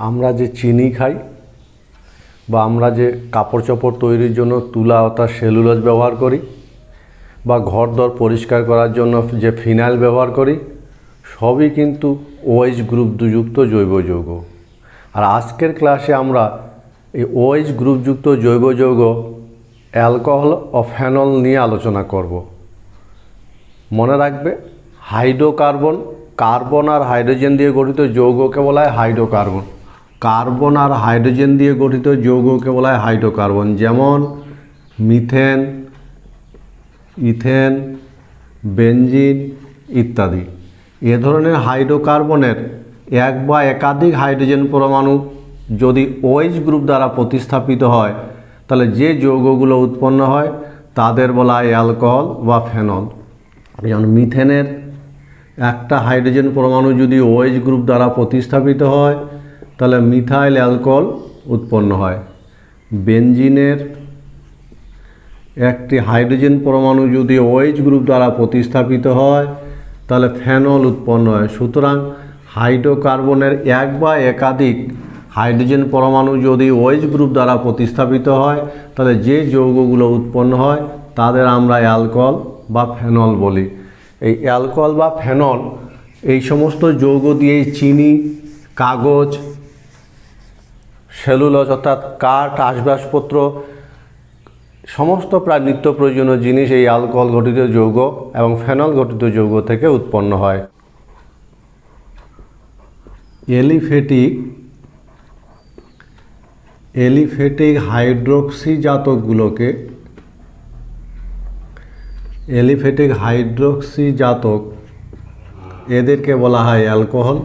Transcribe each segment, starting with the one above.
আমরা যে চিনি খাই বা আমরা যে কাপড় চোপড় তৈরির জন্য তুলা অর্থাৎ সেলুলোজ ব্যবহার করি বা ঘরদোর পরিষ্কার করার জন্য যে ফিনাইল ব্যবহার করি, সবই কিন্তু OH গ্রুপযুক্ত জৈব যৌগ। আর আজকের ক্লাসে আমরা এই OH গ্রুপযুক্ত জৈব যৌগ অ্যালকোহল ও ফেনল নিয়ে আলোচনা করব। মনে রাখবে, হাইড্রোকার্বন, কার্বন আর হাইড্রোজেন দিয়ে গঠিত যৌগকে বলা হয় হাইড্রোকার্বন। কার্বন আর হাইড্রোজেন দিয়ে গঠিত যৌগকে বলা হয় হাইড্রোকার্বন, যেমন মিথেন, ইথেন, বেনজিন ইত্যাদি। এ ধরনের হাইড্রোকার্বনের এক বা একাধিক হাইড্রোজেন পরমাণু যদি OH গ্রুপ দ্বারা প্রতিস্থাপিত হয়, তাহলে যে যৌগগুলো উৎপন্ন হয় তাদের বলা হয় অ্যালকোহল বা ফেনল। যেমন মিথেনের একটা হাইড্রোজেন পরমাণু যদি OH গ্রুপ দ্বারা প্রতিস্থাপিত হয়, তাহলে মিথাইল অ্যালকোহল উৎপন্ন হয়। বেনজিনের একটি হাইড্রোজেন পরমাণু যদি OH গ্রুপ দ্বারা প্রতিস্থাপিত হয়, তাহলে ফেনল উৎপন্ন হয়। সুতরাং হাইড্রোকার্বনের এক বা একাধিক হাইড্রোজেন পরমাণু যদি OH গ্রুপ দ্বারা প্রতিস্থাপিত হয়, তাহলে যে যৌগগুলো উৎপন্ন হয় তাদের আমরা অ্যালকোহল বা ফেনল বলি। এই অ্যালকোহল বা ফেনল এই সমস্ত যৌগ দিয়েই চিনি, কাগজ, সেলুলোজ অর্থাৎ কাঠ, আসবাবপত্র, সমস্ত প্রায় নিত্য প্রয়োজনীয় জিনিস এই অ্যালকোহল গঠিত যৌগ এবং ফেনল গঠিত যৌগ থেকে উৎপন্ন হয়। এলিফ্যাটিক হাইড্রোক্সি জাতক এদেরকে বলা হয় অ্যালকোহল,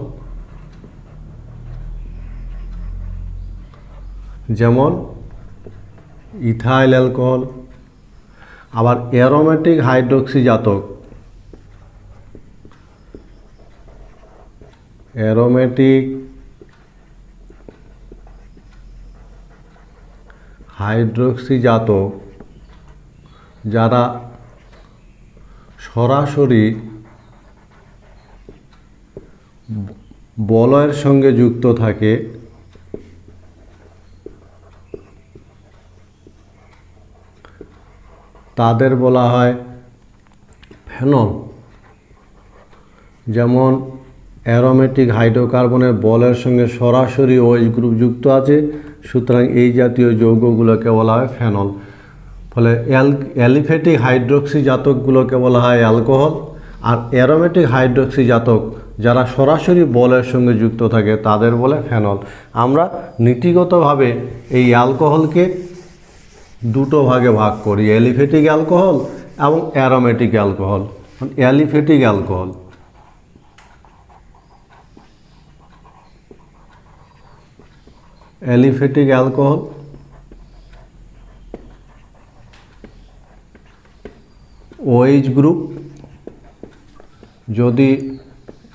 যেমন ইথাইল অ্যালকোহল। আবার অ্যারোমেটিক হাইড্রোক্সি জাতক যারা সরাসরি বলয়ের সঙ্গে যুক্ত থাকে, তাদের বলা হয় ফেনল। যেমন অ্যারোমেটিক হাইড্রোকার্বনের বলের সঙ্গে সরাসরি OH গ্রুপ যুক্ত আছে, সুতরাং এই জাতীয় যৌগগুলোকে বলা হয় ফেনল। ফলে অ্যালিফ্যাটিক হাইড্রোক্সি জাতকগুলোকে বলা হয় অ্যালকোহল, আর অ্যারোমেটিক হাইড্রোক্সি জাতক যারা সরাসরি বলের সঙ্গে যুক্ত থাকে তাদের বলে ফেনল। আমরা নীতিগতভাবে এই অ্যালকোহলকে দুটো ভাগে ভাগ করি, অ্যালিফ্যাটিক অ্যালকোহল এবং aromatic alcohol. Aliphatic alcohol OH group যদি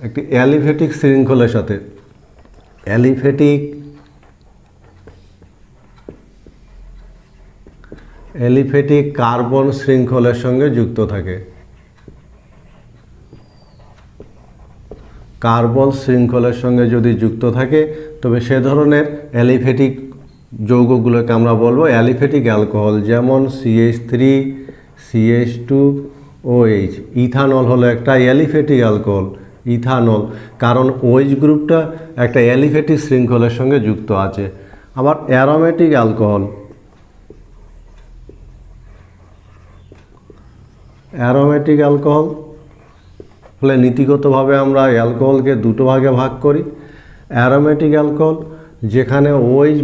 একটি অ্যালিফ্যাটিক শৃঙ্খলের সাথে অ্যালিফ্যাটিক কার্বন শৃঙ্খলের সঙ্গে যুক্ত থাকে, কার্বন শৃঙ্খলের সঙ্গে যদি যুক্ত থাকে, তবে সে ধরনের অ্যালিফ্যাটিক যৌগগুলোকে আমরা বলবো অ্যালিফ্যাটিক অ্যালকোহল, যেমন CH3, CH2OH। ইথানল হলো একটা অ্যালিফ্যাটিক অ্যালকোহল, ইথানল, কারণ OH গ্রুপটা একটা অ্যালিফ্যাটিক শৃঙ্খলের সঙ্গে যুক্ত আছে। আবার অ্যারোমেটিক অ্যালকোহল ফলে নীতিগতভাবে আমরা অ্যালকোহলকে দুটো ভাগে ভাগ করি। অ্যারোমেটিক অ্যালকোহল যেখানে OH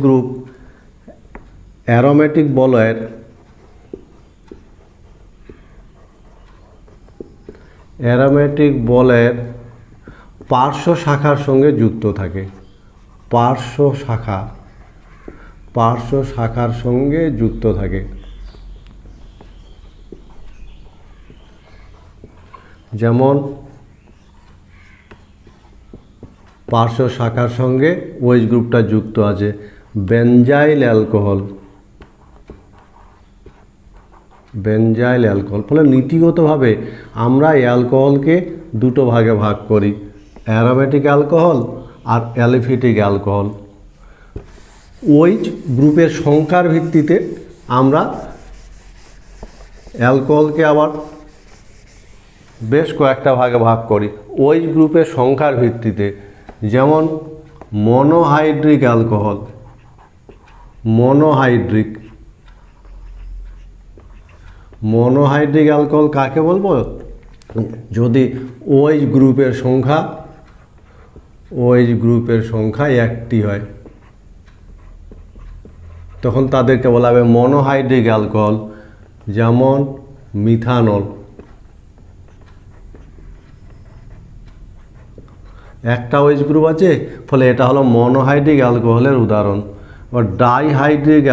গ্রুপ অ্যারোমেটিক বলয়ের পার্শ্ব শাখার সঙ্গে যুক্ত থাকে, পার্শ্ব শাখার সঙ্গে যুক্ত থাকে। যেমন পার্শ্ব শাখার সঙ্গে OH গ্রুপটা যুক্ত আছে বেনজাইল অ্যালকোহল। ফলে নীতিগতভাবে আমরা অ্যালকোহলকে দুটো ভাগে ভাগ করি, অ্যারোমেটিক অ্যালকোহল আর অ্যালিফেটিক অ্যালকোহল। OH গ্রুপের সংখ্যার ভিত্তিতে আমরা অ্যালকোহলকে আবার বেশ কয়েকটা ভাগে ভাগ করি OH গ্রুপের সংখ্যার ভিত্তিতে। যেমন মনোহাইড্রিক অ্যালকোহল, মনোহাইড্রিক অ্যালকোহল কাকে বলবো? যদি OH গ্রুপের সংখ্যা একটি হয় তখন তাদেরকে বলা হবে মনোহাইড্রিক অ্যালকোহল। যেমন মিথানল, একটা OH গ্রুপ আছে, ফলে এটা হলো মনোহাইড্রিক অ্যালকোহলের উদাহরণ। বা ডাইহাইড্রিক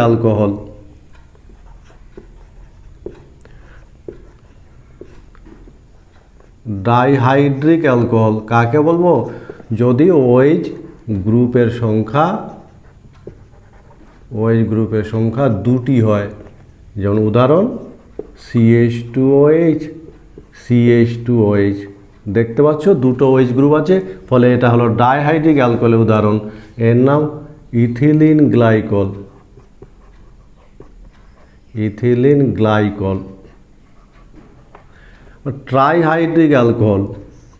অ্যালকোহল, কাকে বলবো? যদি OH গ্রুপের সংখ্যা দুটি হয়। যেমন উদাহরণ CH2OH, দেখতে পাচ্ছ দুটো OH গ্রুপ আছে, ফলে এটা হলো ডাইহাইড্রিক অ্যালকোহলের উদাহরণ। এর নাম ইথিলিন গ্লাইকল। ট্রাইহাইড্রিক অ্যালকোহল,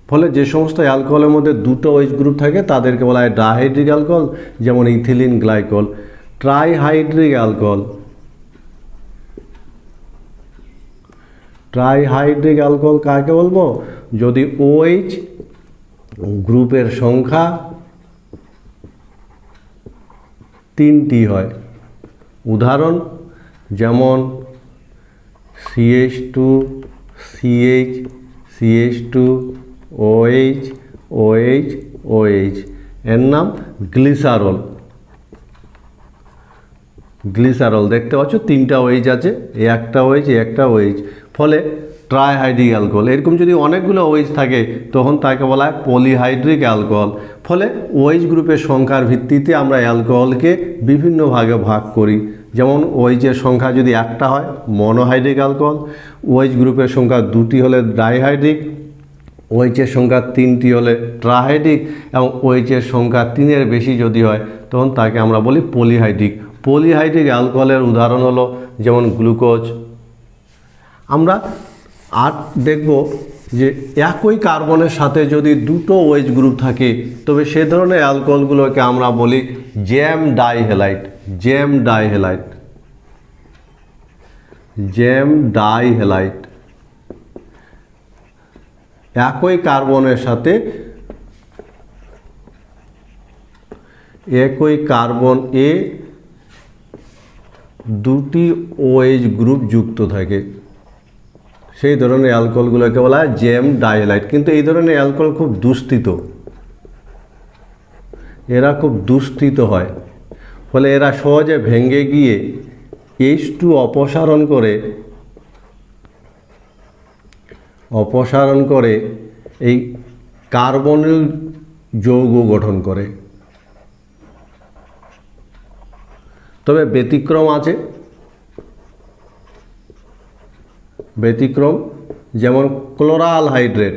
ফলে যে সমস্ত অ্যালকোহলের মধ্যে দুটো OH গ্রুপ থাকে তাদেরকে বলা হয় ডাইহাইড্রিক অ্যালকোহল, যেমন ইথিলিন গ্লাইকল। ট্রাইহাইড্রিক অ্যালকোহল কাকে বলবো? যদি OH গ্রুপের সংখ্যা তিনটি হয়। উদাহরণ যেমন CH2OH, এর নাম গ্লিসারল। দেখতে পাচ্ছ তিনটা OH আছে, একটা OH, ফলে ট্রাইহাইড্রিক অ্যালকোহল। এরকম যদি অনেকগুলো OH থাকে তখন তাকে বলা হয় পলিহাইড্রিক অ্যালকোহল। ফলে OH গ্রুপের সংখ্যার ভিত্তিতে আমরা অ্যালকোহলকে বিভিন্ন ভাগে ভাগ করি। যেমন OH এর সংখ্যা যদি একটা হয় মনোহাইড্রিক অ্যালকোহল, OH গ্রুপের সংখ্যা দুটি হলে ডাইহাইড্রিক, OH এর সংখ্যা তিনটি হলে ট্রাইহাইড্রিক, এবং OH এর সংখ্যা তিনের বেশি যদি হয় তখন তাকে আমরা বলি পলিহাইড্রিক। অ্যালকোহলের উদাহরণ হলো যেমন গ্লুকোজ। আমরা আর দেখব যে একই কার্বনের সাথে যদি দুটো OH গ্রুপ থাকে তবে সে ধরনের অ্যালকোহলগুলোকে আমরা বলি জ্যাম ডাইহ্যালাইড। একই কার্বনের সাথে কার্বন এ দুটি OH গ্রুপ যুক্ত থাকে, সেই ধরনের অ্যালকোহলগুলোকে বলা হয় জ্যাম ডাইহ্যালাইড। কিন্তু এই ধরনের অ্যালকোহল খুব দুস্থিত হয়, ফলে এরা সহজে ভেঙে গিয়ে H2 অপসারণ করে এই কার্বনিল যৌগ গঠন করে। তবে ব্যতিক্রম যেমন ক্লোরাল হাইড্রেট,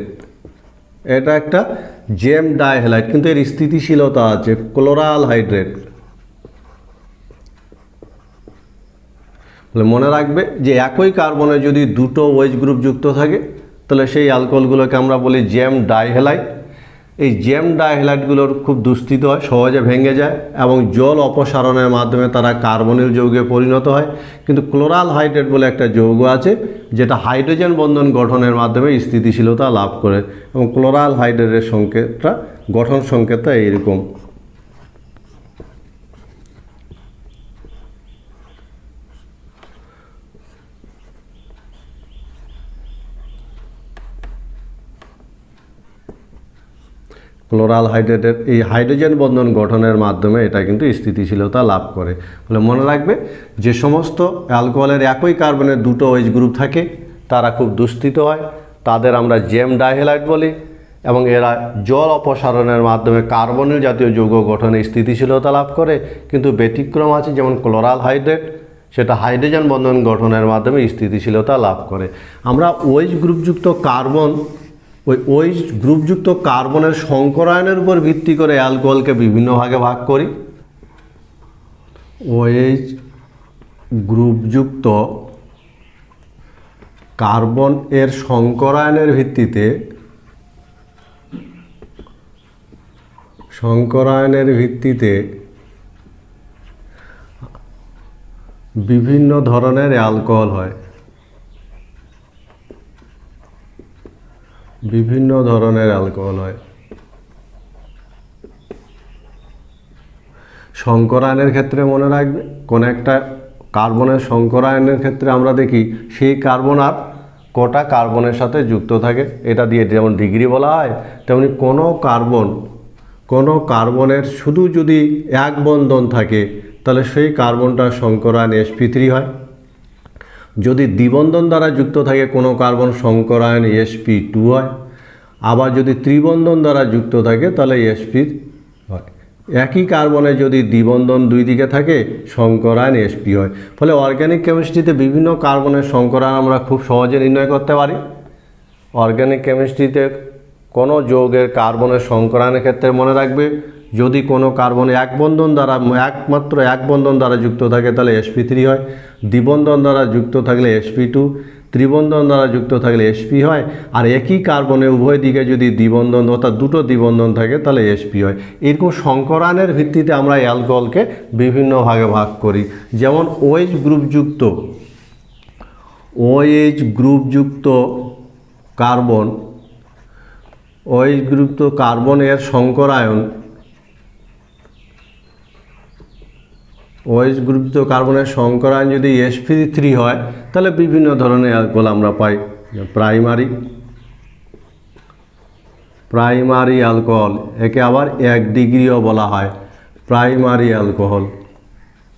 এটা একটা জ্যাম ডাইহ্যালাইড কিন্তু এর স্থিতিশীলতা আছে। ক্লোরাল হাইড্রেট, মনে রাখবে যে একই কার্বনে যদি দুটো OH গ্রুপ যুক্ত থাকে তাহলে সেই অ্যালকোহলগুলোকে আমরা বলি জ্যাম ডাইহ্যালাইড। এই জ্যাম ডাইহ্যালাইডগুলোর খুব দুস্থিত হয়, সহজে ভেঙে যায় এবং জল অপসারণের মাধ্যমে তারা কার্বনিল যৌগে পরিণত হয়। কিন্তু ক্লোরাল হাইড্রেট বলে একটা যৌগ আছে যেটা হাইড্রোজেন বন্ধন গঠনের মাধ্যমে স্থিতিশীলতা লাভ করে, এবং ক্লোরাল হাইড্রেটের গঠন সংকেতটা এইরকম। ক্লোরাল হাইড্রেটের এই হাইড্রোজেন বন্ধন গঠনের মাধ্যমে এটা কিন্তু স্থিতিশীলতা লাভ করে। ফলে মনে রাখবে যে সমস্ত অ্যালকোহলের একই কার্বনের দুটো OH গ্রুপ থাকে তারা খুব দুস্থিত হয়, তাদের আমরা জ্যাম ডাইহ্যালাইড বলি, এবং এরা জল অপসারণের মাধ্যমে কার্বনিল জাতীয় যৌগ গঠনে স্থিতিশীলতা লাভ করে। কিন্তু ব্যতিক্রম আছে, যেমন ক্লোরাল হাইড্রেট, সেটা হাইড্রোজেন বন্ধন গঠনের মাধ্যমে স্থিতিশীলতা লাভ করে। আমরা OH গ্রুপযুক্ত কার্বন ওই OH গ্রুপযুক্ত কার্বনের সংকরায়নের উপর ভিত্তি করে অ্যালকোহলকে বিভিন্ন ভাগে ভাগ করি। OH গ্রুপযুক্ত কার্বন এর সংকরায়নের ভিত্তিতে বিভিন্ন ধরনের অ্যালকোহল হয়। সংকরায়নের ক্ষেত্রে মনে রাখবে, কোন একটা কার্বনের সংকরায়নের ক্ষেত্রে আমরা দেখি সেই কার্বন আর কটা কার্বনের সাথে যুক্ত থাকে, এটা দিয়ে যেমন ডিগ্রি বলা হয়, তেমনি কোনো কার্বনের শুধু যদি এক বন্ধন থাকে তাহলে সেই কার্বনটার সংকরায়ন sp3 হয়। যদি দ্বিবন্ধন দ্বারা যুক্ত থাকে কোনো কার্বন সংকরায়ন sp2 হয়। আবার যদি ত্রিবন্ধন দ্বারা যুক্ত থাকে তাহলে sp হয়। একই কার্বনে যদি দ্বিবন্ধন দুই দিকে থাকে সংকরায়ন sp হয়। ফলে অর্গানিক কেমিস্ট্রিতে বিভিন্ন কার্বনের সংকরায়ন আমরা খুব সহজে নির্ণয় করতে পারি। অর্গানিক কেমিস্ট্রিতে কোনো যৌগের কার্বনের সংকরায়নের ক্ষেত্রে মনে রাখবে, যদি কোনো কার্বন একমাত্র এক বন্ধন দ্বারা যুক্ত থাকে তাহলে sp3 হয়, দ্বিবন্ধন দ্বারা যুক্ত থাকলে sp2, ত্রিবন্ধন দ্বারা যুক্ত থাকলে sp হয়। আর একই কার্বনে উভয় দিকে যদি দ্বিবন্ধন অর্থাৎ দুটো দ্বিবন্ধন থাকে তাহলে sp হয়। এরকম সংকরায়নের ভিত্তিতে আমরা অ্যালকোহলকে বিভিন্ন ভাগে ভাগ করি। যেমন OH গ্রুপযুক্ত কার্বনের সংকরায়ন OH গ্রুপযুক্ত কার্বনের সংকরায়ন যদি sp3 হয় তাহলে বিভিন্ন ধরনের অ্যালকোহল আমরা পাই। প্রাইমারি অ্যালকোহল, একে আবার 1 ডিগ্রিও বলা হয়। প্রাইমারি অ্যালকোহল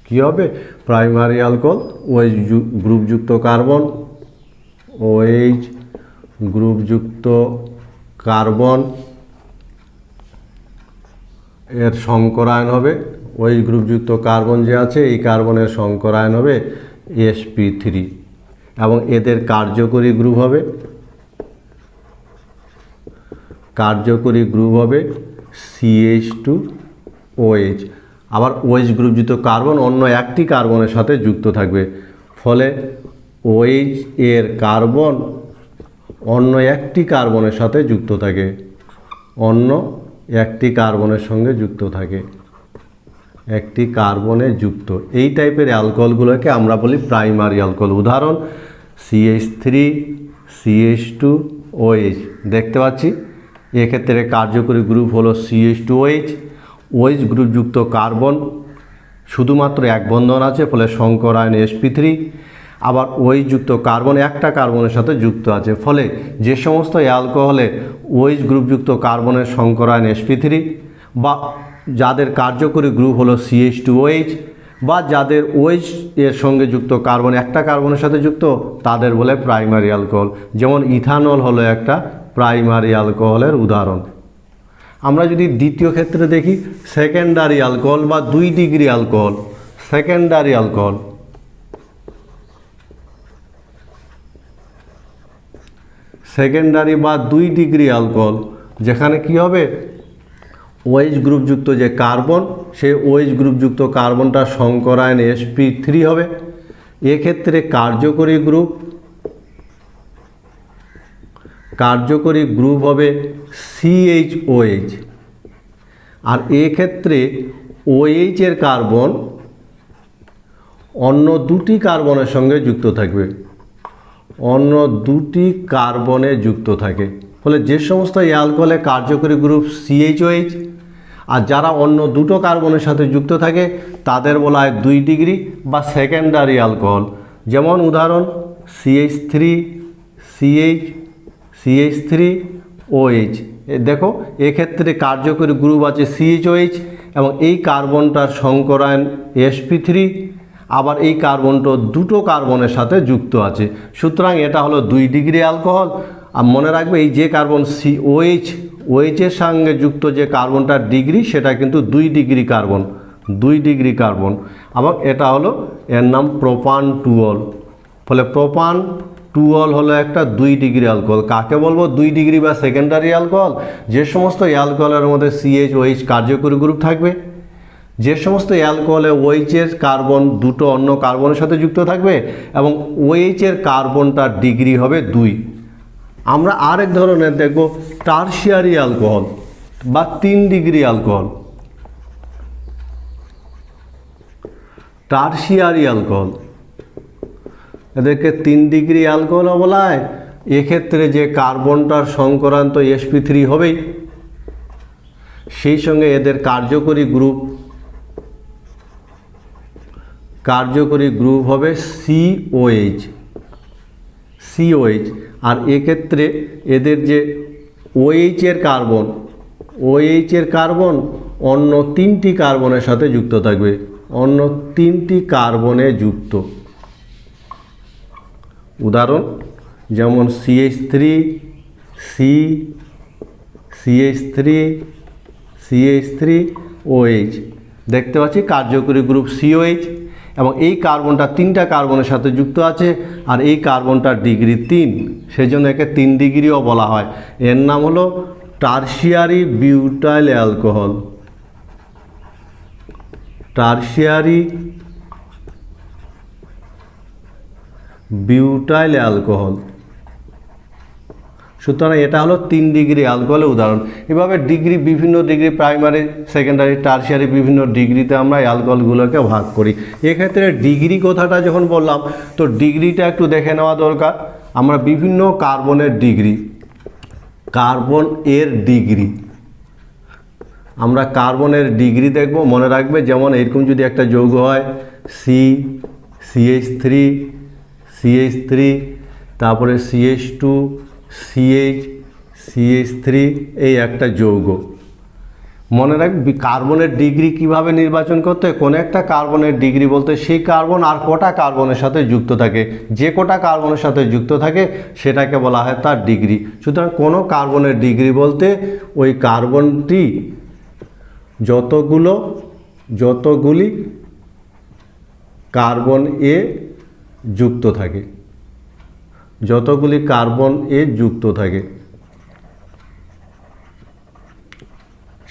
কী হবে? প্রাইমারি অ্যালকোহল OH গ্রুপযুক্ত কার্বন এর সংকরায়ন হবে, OH গ্রুপযুক্ত কার্বন যে আছে এই কার্বনের সংকরায়ন হবে sp3 এবং এদের কার্যকরী গ্রুপ হবে CH2OH। আবার OH গ্রুপযুক্ত কার্বন অন্য একটি কার্বনের সাথে যুক্ত থাকবে, ফলে OH এর কার্বন অন্য একটি কার্বনের সাথে যুক্ত থাকে, একটি কার্বনে যুক্ত। এই টাইপের অ্যালকোহলগুলোকে আমরা বলি প্রাইমারি অ্যালকোহল। উদাহরণ CH3 CH2OH দেখতে পাচ্ছি। এক্ষেত্রে কার্যকরী গ্রুপ হলো CH2OH। OH গ্রুপযুক্ত কার্বন শুধুমাত্র এক বন্ধন আছে, ফলে সংকরায়ন sp3। আবার OH যুক্ত কার্বন একটা কার্বনের সাথে যুক্ত আছে, ফলে যে সমস্ত অ্যালকোহলে OH গ্রুপযুক্ত কার্বনের সংকরায়ন sp3 বা যাদের কার্যকরী গ্রুপ হলো CH2OH বা যাদের OH এর সঙ্গে যুক্ত কার্বন একটা কার্বনের সাথে যুক্ত, তাদের বলে প্রাইমারি অ্যালকোহল। যেমন ইথানল হলো একটা প্রাইমারি অ্যালকোহলের উদাহরণ। আমরা যদি দ্বিতীয় ক্ষেত্রে দেখি সেকেন্ডারি অ্যালকোহল বা 2 ডিগ্রি অ্যালকোহল। সেকেন্ডারি বা 2 ডিগ্রি অ্যালকোহল, যেখানে কি হবে, OH গ্রুপযুক্ত যে কার্বন সেই OH গ্রুপযুক্ত কার্বনটা সংকরায়ন sp3 হবে। এক্ষেত্রে কার্যকরী গ্রুপ হবে CHOH। আর এক্ষেত্রে OH এর কার্বন অন্য দুটি কার্বনের সঙ্গে যুক্ত থাকবে, ফলে যে সমস্ত অ্যালকোহলে কার্যকরী গ্রুপ CHOH আর যারা অন্য দুটো কার্বনের সাথে যুক্ত থাকে তাদের বলা হয় 2 ডিগ্রি বা সেকেন্ডারি অ্যালকোহল। যেমন উদাহরণ CH3OH। দেখো এক্ষেত্রে কার্যকরী গ্রুপ আছে CHOH এবং এই কার্বনটার সংকরায়ন sp3, আবার এই কার্বনটা দুটো কার্বনের সাথে যুক্ত আছে। সুতরাং এটা হলো 2 ডিগ্রি অ্যালকোহল। আর মনে রাখবে এই যে কার্বন OH এর সঙ্গে যুক্ত যে কার্বনটার ডিগ্রি সেটা কিন্তু 2 ডিগ্রি কার্বন। আবার এটা হলো, এর নাম প্রোপান টুঅল। ফলে প্রোপান টুঅল হলো একটা 2 ডিগ্রি অ্যালকোহল। কাকে বলবো 2 ডিগ্রি বা সেকেন্ডারি অ্যালকোহল? যে সমস্ত অ্যালকোহলের মধ্যে CH OH কার্যকরী গ্রুপ থাকবে, যে সমস্ত অ্যালকোহলে OH-এর কার্বন দুটো অন্য কার্বনের সাথে যুক্ত থাকবে এবং OH-এর কার্বনটার ডিগ্রি হবে 2। আমরা আরেক ধরনের দেখব টারশিয়ারি অ্যালকোহল বা 3 ডিগ্রি অ্যালকোহল। টারশিয়ারি অ্যালকোহল, এদেরকে 3 ডিগ্রি অ্যালকোহলও বলা হয়। এক্ষেত্রে যে কার্বনটার সংক্রান্ত sp3 হবেই, সেই সঙ্গে এদের কার্যকরী গ্রুপ হবে COH। আর এক্ষেত্রে এদের যে OH-এর কার্বন অন্য 3টি কার্বনের সাথে যুক্ত থাকবে, অন্য 3টি কার্বনে যুক্ত। উদাহরণ যেমন CH3OH দেখতে পাচ্ছি কার্যকরী গ্রুপ COH এবং এই কার্বনটা 3টা কার্বনের সাথে যুক্ত আছে আর এই কার্বনটার ডিগ্রি 3, সেজন্য একে 3 ডিগ্রিও বলা হয়। এর নাম হলো tertiary butyl alcohol. Tertiary butyl alcohol. সুতরাং এটা হলো 3 ডিগ্রি অ্যালকোহলের উদাহরণ। এভাবে ডিগ্রি, বিভিন্ন ডিগ্রি, প্রাইমারি, সেকেন্ডারি, টারশিয়ারি, বিভিন্ন ডিগ্রিতে আমরা অ্যালকোহলগুলোকে ভাগ করি। এক্ষেত্রে ডিগ্রি কথাটা যখন বললাম, তো ডিগ্রিটা একটু দেখে নেওয়া দরকার। আমরা বিভিন্ন কার্বনের ডিগ্রি, আমরা কার্বনের ডিগ্রি দেখব। মনে রাখবে, যেমন এরকম যদি একটা যৌগ হয় CH3, তারপরে CH2, CH3, এই একটা যৌগ। মনে রাখবি কার্বনের ডিগ্রি কিভাবে নির্বাচন করতে হয়। কোনো একটা কার্বনের ডিগ্রি বলতে সেই কার্বন আর কটা কার্বনের সাথে যুক্ত থাকে, যে কটা কার্বনের সাথে যুক্ত থাকে সেটাকে বলা হয় তার ডিগ্রি। সুতরাং কোনো কার্বনের ডিগ্রি বলতে ওই কার্বনটি যতগুলি কার্বন এ যুক্ত থাকে,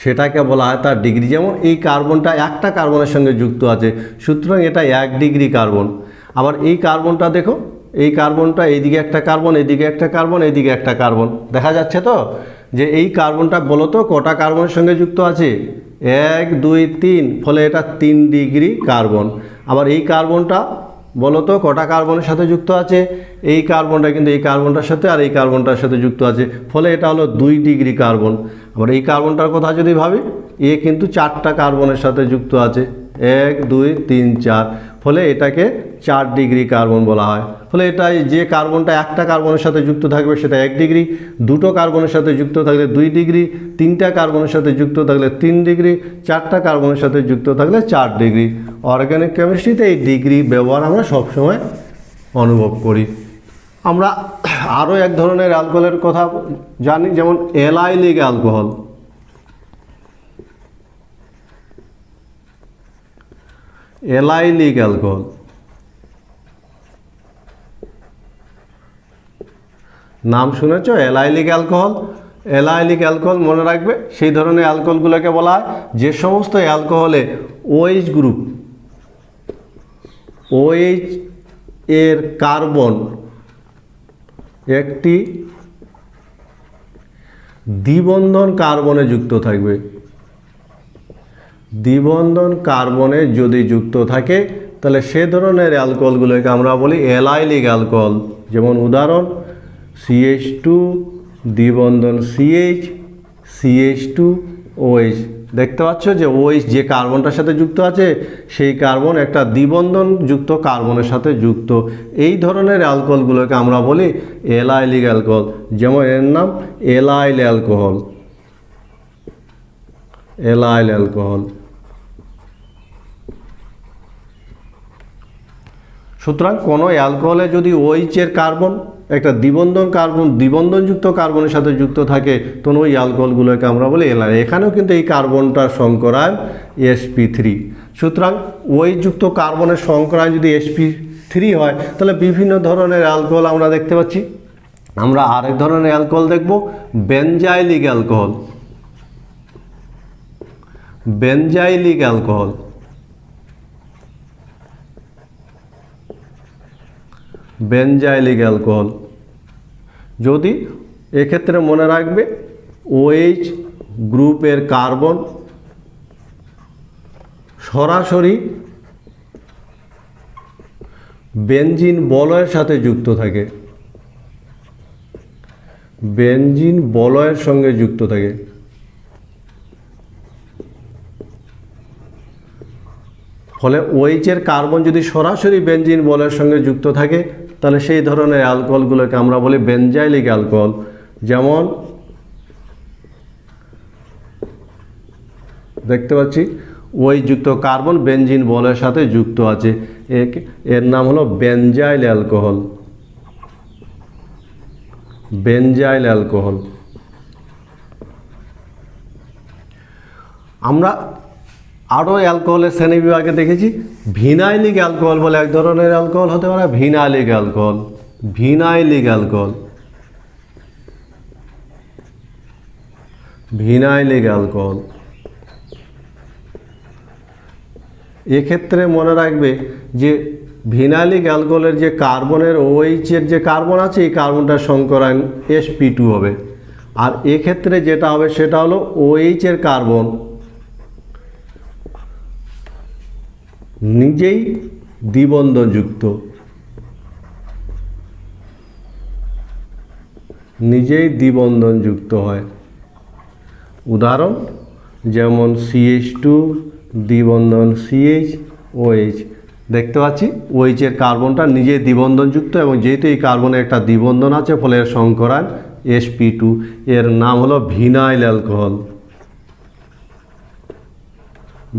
সেটাকে বলা হয় তার ডিগ্রি। যেমন এই কার্বনটা একটা কার্বনের সঙ্গে যুক্ত আছে, সুতরাং এটা 1 ডিগ্রি কার্বন। আবার এই কার্বনটা দেখো, এই কার্বনটা এইদিকে একটা কার্বন, এইদিকে একটা কার্বন, এইদিকে একটা কার্বন, দেখা যাচ্ছে তো যে এই কার্বনটা বলো তো কটা কার্বনের সঙ্গে যুক্ত আছে? 1, 2, 3, ফলে এটা 3 ডিগ্রি কার্বন। আবার এই কার্বনটা বলো তো কটা কার্বনের সাথে যুক্ত আছে? এই কার্বনটা কিন্তু এই কার্বনটার সাথে আর এই কার্বনটার সাথে যুক্ত আছে, ফলে এটা হলো 2 ডিগ্রি কার্বন। আবার এই কার্বনটার কথা যদি ভাবি, এ কিন্তু 4টা কার্বনের সাথে যুক্ত আছে, 1, 2, 3, 4, ফলে এটাকে 4 ডিগ্রি কার্বন বলা হয়। ফলে এটা যে কার্বনটা একটা কার্বনের সাথে যুক্ত থাকবে সেটা 1 ডিগ্রি, দুটো কার্বনের সাথে যুক্ত থাকলে 2 ডিগ্রি, 3টা কার্বনের সাথে যুক্ত থাকলে 3 ডিগ্রি, 4টা কার্বনের সাথে যুক্ত থাকলে 4 ডিগ্রি। অর্গানিক কেমিস্ট্রিতে এই ডিগ্রি ব্যবহার আমরা সবসময় অনুভব করি। আমরা আরও এক ধরনের অ্যালকোহলের কথা জানি, যেমন অ্যালাইলিক অ্যালকোহল। অ্যালাইলিক অ্যালকোহল, নাম শুনেছ? Allylic alcohol. অ্যালাইলিক অ্যালকোহল মনে রাখবে, সেই ধরনের অ্যালকোহলগুলোকে বলা হয় যে সমস্ত অ্যালকোহলে OH গ্রুপ, OH এর কার্বন একটি দ্বিবন্ধন কার্বনে যুক্ত থাকবে। দ্বিবন্ধন কার্বনে যদি যুক্ত থাকে তাহলে সে ধরনের অ্যালকোহলগুলোকে আমরা বলি অ্যালাইলিক অ্যালকোহল। যেমন উদাহরণ CH2 দ্বিবন্ধন CH, CH2OH। দেখতে পাচ্ছ যে OH যে কার্বনটার সাথে যুক্ত আছে সেই কার্বন একটা দ্বিবন্ধন যুক্ত কার্বনের সাথে যুক্ত। এই ধরনের অ্যালকোহলগুলোকে আমরা বলি অ্যালাইলিক অ্যালকোহল। যেমন এর নাম অ্যালাইল অ্যালকোহল। Allyl alcohol. সুতরাং কোনো অ্যালকোহলে যদি OH এর কার্বন একটা দ্বিবন্ধনযুক্ত কার্বনের সাথে যুক্ত থাকে তখন ওই অ্যালকোহলগুলোকে আমরা বলি অ্যালাইল। এখানেও কিন্তু এই কার্বনটার সংকরায়ন sp3। সুতরাং OH যুক্ত কার্বনের সংকরায়ন যদি sp3 থ্রি হয়, তাহলে বিভিন্ন ধরনের অ্যালকোহল আমরা দেখতে পাচ্ছি। আমরা আরেক ধরনের অ্যালকোহল দেখব, বেনজাইলিক অ্যালকোহল। বেনজাইলিক অ্যালকোহল, বেনজাইলিক অ্যালকোহল যদি এক্ষেত্রে মনে রাখবে OH গ্রুপের কার্বন সরাসরি বেনজিন বলয়ের সাথে যুক্ত থাকে, বেনজিন বলয়ের সঙ্গে যুক্ত থাকে। ফলে OH এর কার্বন যদি সরাসরি বেনজিন বলয়ের সঙ্গে যুক্ত থাকে তাহলে সেই ধরনের অ্যালকোহলগুলোকে আমরা বলি বেনজাইলিক অ্যালকোহল। যেমন দেখতে পাচ্ছি OH যুক্ত কার্বন বেনজিন বলয়ের সাথে যুক্ত আছে, এর নাম হলো বেনজাইল অ্যালকোহল, বেনজাইল অ্যালকোহল। আমরা আরও অ্যালকোহলের শ্রেণীবিভাগে দেখেছি ভিনাইলিক অ্যালকোহল বলে এক ধরনের অ্যালকোহল হতে পারে, ভিনাইলিক অ্যালকোহল, ভিনাইলিক অ্যালকোহল, ভিনাইলিক অ্যালকোহল। এক্ষেত্রে মনে রাখবে যে ভিনাইলিক অ্যালকোহলের যে কার্বনের OH এর যে কার্বন আছে এই কার্বনটার সংকরায়ন sp2 হবে, আর এক্ষেত্রে যেটা হবে সেটা হলো OH এর কার্বন নিজেই দ্বিবন্ধনযুক্ত, নিজেই দ্বিবন্ধনযুক্ত হয়। উদাহরণ যেমন CH2 দ্বিবন্ধন CH OH, দেখতে পাচ্ছি OH এর কার্বনটা নিজে দ্বিবন্ধনযুক্ত এবং যেহেতু এই কার্বনে একটা দ্বিবন্ধন আছে ফলে এর সংকরায়ন sp2, এর নাম হলো ভিনাইল অ্যালকোহল,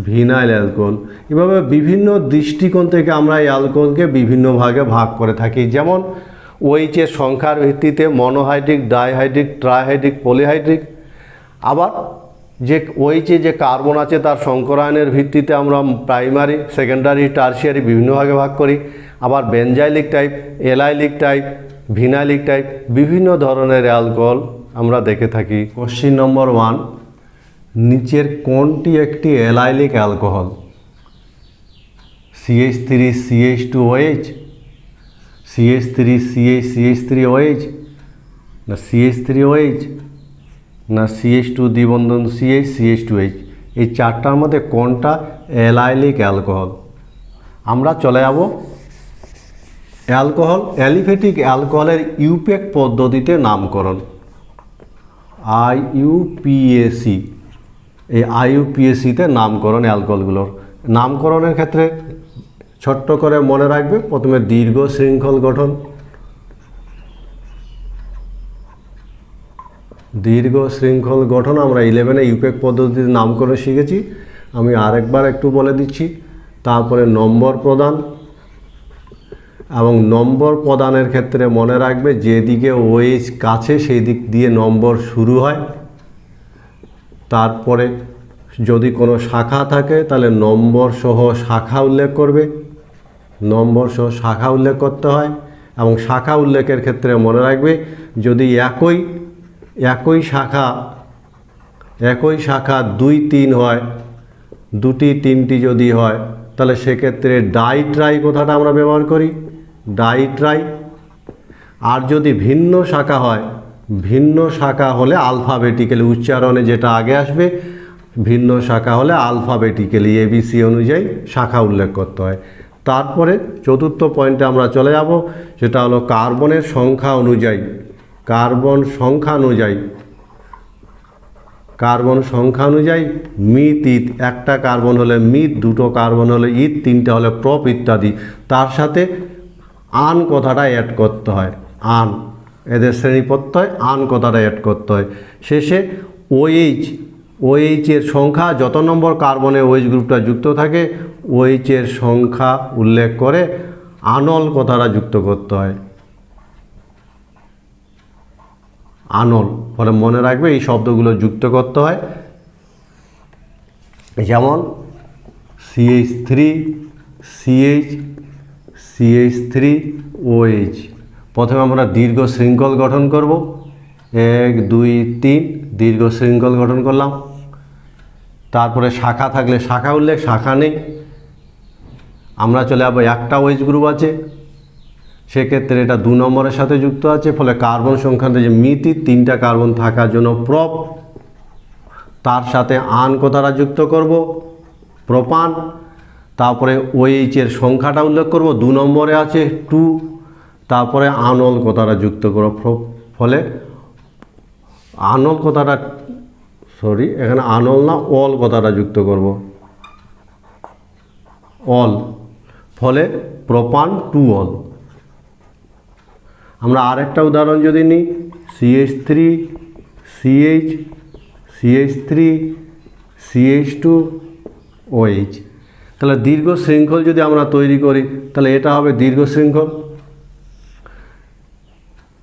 ভিনাইল অ্যালকোহল। এভাবে বিভিন্ন দৃষ্টিকোণ থেকে আমরা এই অ্যালকোহলকে বিভিন্ন ভাগে ভাগ করে থাকি। যেমন OH এর সংখ্যার ভিত্তিতে মনোহাইড্রিক, ডাইহাইড্রিক, ট্রাইহাইড্রিক, পলিহাইড্রিক। আবার যে OH এ যে কার্বন আছে তার সংকরায়নের ভিত্তিতে আমরা প্রাইমারি, সেকেন্ডারি, টার্সিয়ারি বিভিন্ন ভাগে ভাগ করি। আবার বেনজাইলিক টাইপ, এলাইলিক টাইপ, ভিনাইলিক টাইপ বিভিন্ন ধরনের অ্যালকোহল আমরা দেখে থাকি। কোশ্চিন নম্বর 1, নিচের কোনটি একটি এলাইলিক alcohol? CH3 CH2OH, CH3 CH CH3OH, না CH3OH, না CH2 দ্বিবন্ধন CH CH2H। এই চারটার মধ্যে কোনটা এলাইলিক অ্যালকোহল? আমরা চলে যাব অ্যালকোহল, অ্যালিফেটিক অ্যালকোহলের ইউপেক পদ্ধতিতে নামকরণ, IUPAC। এই IUPACতে নামকরণ অ্যালকোহলগুলোর নামকরণের ক্ষেত্রে ছোট্ট করে মনে রাখবে প্রথমে দীর্ঘ শৃঙ্খল গঠন, দীর্ঘ শৃঙ্খল গঠন আমরা 11-এ ইউপেক পদ্ধতিতে নামকরণ শিখেছি। আমি আরেকবার একটু বলে দিচ্ছি। তারপরে নম্বর প্রদান, এবং নম্বর প্রদানের ক্ষেত্রে মনে রাখবে যেদিকে OH কাছে সেই দিক দিয়ে নম্বর শুরু হয়। তারপরে যদি কোনো শাখা থাকে তাহলে নম্বর সহ শাখা উল্লেখ করবে, নম্বর সহ শাখা উল্লেখ করতে হয়। এবং শাখা উল্লেখের ক্ষেত্রে মনে রাখবে যদি একই শাখা 2, 3 হয়, 2টি 3টি যদি হয় তাহলে সেক্ষেত্রে ডাইট্রাই কথাটা আমরা ব্যবহার করি, ডাইট্রাই। আর যদি ভিন্ন শাখা হয়, ভিন্ন শাখা হলে আলফাবেটিক্যালি উচ্চারণে যেটা আগে আসবে, ভিন্ন শাখা হলে আলফাবেটিক্যালি ABC অনুযায়ী শাখা উল্লেখ করতে হয়। তারপরে চতুর্থ পয়েন্টে আমরা চলে যাব, সেটা হলো কার্বনের সংখ্যা অনুযায়ী, কার্বন সংখ্যা অনুযায়ী, কার্বন সংখ্যা অনুযায়ী মিথ, ইথ, একটা কার্বন হলে মিথ, দুটো কার্বন হলে ইথ, তিনটা হলে প্রপ ইত্যাদি। তার সাথে আন কথাটা অ্যাড করতে হয়, আন, এদের শ্রেণী প্রত্যয় আন কথাটা অ্যাড করতে হয়। শেষে OH এর সংখ্যা, যত নম্বর কার্বনে OH গ্রুপটা যুক্ত থাকে OH এর সংখ্যা উল্লেখ করে আনল কথাটা যুক্ত করতে হয়, আনল। ফলে মনে রাখবে এই শব্দগুলো যুক্ত করতে হয়। যেমন CH3 CH CH3OH। প্রথমে আমরা দীর্ঘ শৃঙ্খল গঠন করব, 1 2 3 দীর্ঘ শৃঙ্খল গঠন করলাম। তারপরে শাখা থাকলে শাখা উল্লেখ, শাখা নেই, আমরা চলে যাবো একটা OH গ্রুপ আছে, সেক্ষেত্রে এটা 2 নম্বরের সাথে যুক্ত আছে, ফলে কার্বন সংখ্যাতে যে মিথিত 3টা কার্বন থাকার জন্য প্রপ, তার সাথে আন কথাটা যুক্ত করব প্রোপান। তারপরে OH এর সংখ্যাটা উল্লেখ করব, 2 নম্বরে আছে 2, তারপরে আনল কথাটা যুক্ত করব, ফলে আনল কথাটা এখানে আনল না অল কথাটা যুক্ত করব, অল, ফলে প্রোপান 2 অল। আমরা আরেকটা উদাহরণ যদি নিই, CH3 CH CH3 CH2OH, তাহলে দীর্ঘ শৃঙ্খল যদি আমরা তৈরি করি তাহলে এটা হবে দীর্ঘ শৃঙ্খল।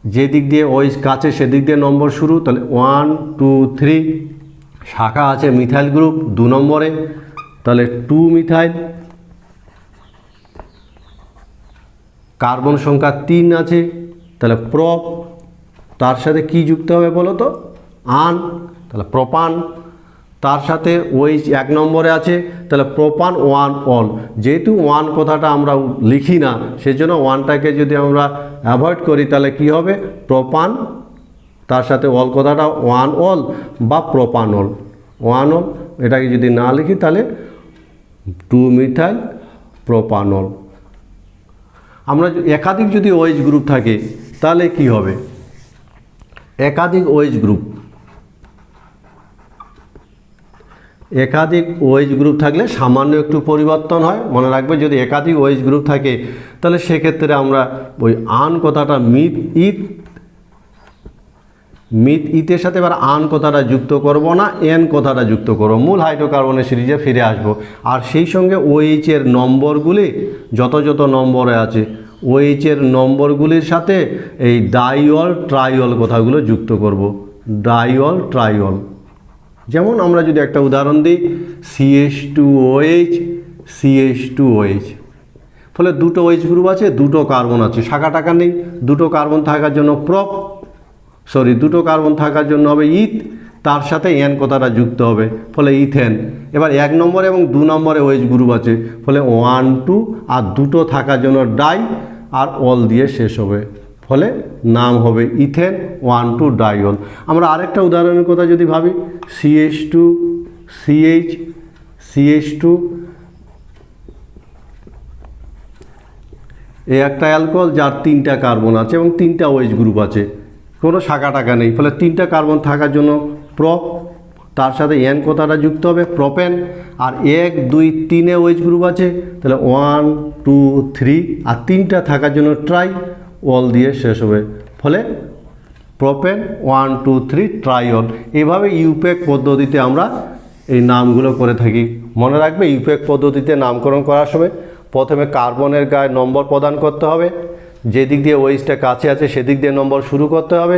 যে দিক দিয়ে OH কাছে সেদিক দিয়ে নম্বর শুরু, তাহলে 1 2 3। শাখা আছে মিথাইল গ্রুপ 2 নম্বরে, তাহলে 2 মিথাইল। কার্বন সংখ্যা 3 আছে, তাহলে প্রপ, তার সাথে কি যুক্ত হবে বলো তো, আন, তাহলে প্রোপান। তার সাথে OH 1 নম্বরে আছে, তাহলে প্রোপান 1 অল। যেহেতু 1 কথাটা আমরা লিখি না, সেজন্য 1টাকে যদি আমরা অ্যাভয়েড করি তাহলে কি হবে, প্রোপান, তার সাথে অল কথাটা 1 অল বা প্রোপানল 1 অল। এটাকে যদি না লিখি তাহলে 2 মিথাইল প্রোপানল। আমরা একাধিক যদি OH গ্রুপ থাকে তাহলে কি হবে, একাধিক OH গ্রুপ, একাধিক OH গ্রুপ থাকলে সামান্য একটু পরিবর্তন হয়। মনে রাখবে যদি একাধিক OH গ্রুপ থাকে তাহলে সেক্ষেত্রে আমরা ওই আন কথাটা মিথ ইতের সাথে এবার আন কথাটা যুক্ত করব না, এন কথাটা যুক্ত করব, মূল হাইড্রোকার্বনের সিরিজে ফিরে আসব। আর সেই সঙ্গে OH এর নম্বরগুলি যত যত নম্বরে আছে OH এর নম্বরগুলির সাথে এই ডাইঅল ট্রাইঅল কথাগুলো যুক্ত করব, ডাইঅল ট্রাইঅল। যেমন আমরা যদি একটা উদাহরণ দিই, CH2OH CH2OH, ফলে 2টো OH গ্রুপ আছে, 2টো কার্বন আছে, শাখা টাকা নেই, 2টো কার্বন থাকার জন্য দুটো কার্বন থাকার জন্য হবে ইথ, তার সাথে এন কথাটা যুক্ত হবে, ফলে ইথেন। এবার 1 নম্বরে এবং 2 নম্বরে OH গ্রুপ আছে, ফলে 1 2, আর 2টো থাকার জন্য ডাই আর অল দিয়ে শেষ হবে, ফলে নাম হবে ইথেন 1 2 ডাইঅল। আমরা আরেকটা উদাহরণের কথা যদি ভাবি, CH2 CH2 এই একটা অ্যালকোহল যার 3টা কার্বন আছে এবং 3টা OH গ্রুপ আছে, কোনো শাখা টাকা নেই, ফলে 3টা কার্বন থাকার জন্য প্রপ, তার সাথে এন কথাটা যুক্ত হবে প্রোপেন। আর 1 2 3 OH গ্রুপ আছে, তাহলে 1 2 3, আর 3টা থাকার জন্য ট্রাই, অল দিয়ে শেষ হবে, ফলে প্রোপেন 1 2 3 ট্রাইঅল। এভাবে ইউপ্যাক পদ্ধতিতে আমরা এই নামগুলো করে থাকি। মনে রাখবে ইউপ্যাক পদ্ধতিতে নামকরণ করার সময় প্রথমে কার্বনের গায়ে নম্বর প্রদান করতে হবে, যেদিক দিয়ে OHটা কাছে আছে সেদিক দিয়ে নম্বর শুরু করতে হবে,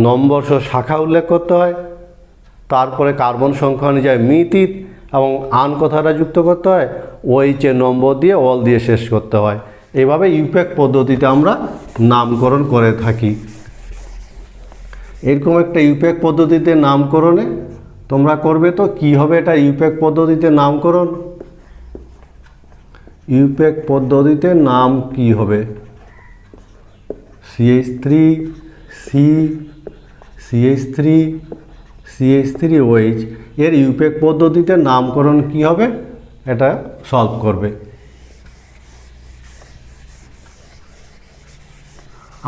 নম্বর সহ শাখা উল্লেখ করতে হয়, তারপরে কার্বন সংখ্যা অনুযায়ী মিথিত এবং আন কথাটা যুক্ত করতে হয়, OH এর নম্বর দিয়ে অল দিয়ে শেষ করতে হয়। এইভাবে ইউপ্যাক পদ্ধতিতে আমরা নামকরণ করে থাকি। এরকম একটা ইউপ্যাক পদ্ধতিতে নামকরণে তোমরা করবে তো কি হবে, এটা ইউপ্যাক পদ্ধতিতে নামকরণ, ইউপ্যাক পদ্ধতিতে নাম কি হবে, CH3OH এর ইউপ্যাক পদ্ধতিতে নামকরণ কি হবে, এটা সলভ করবে।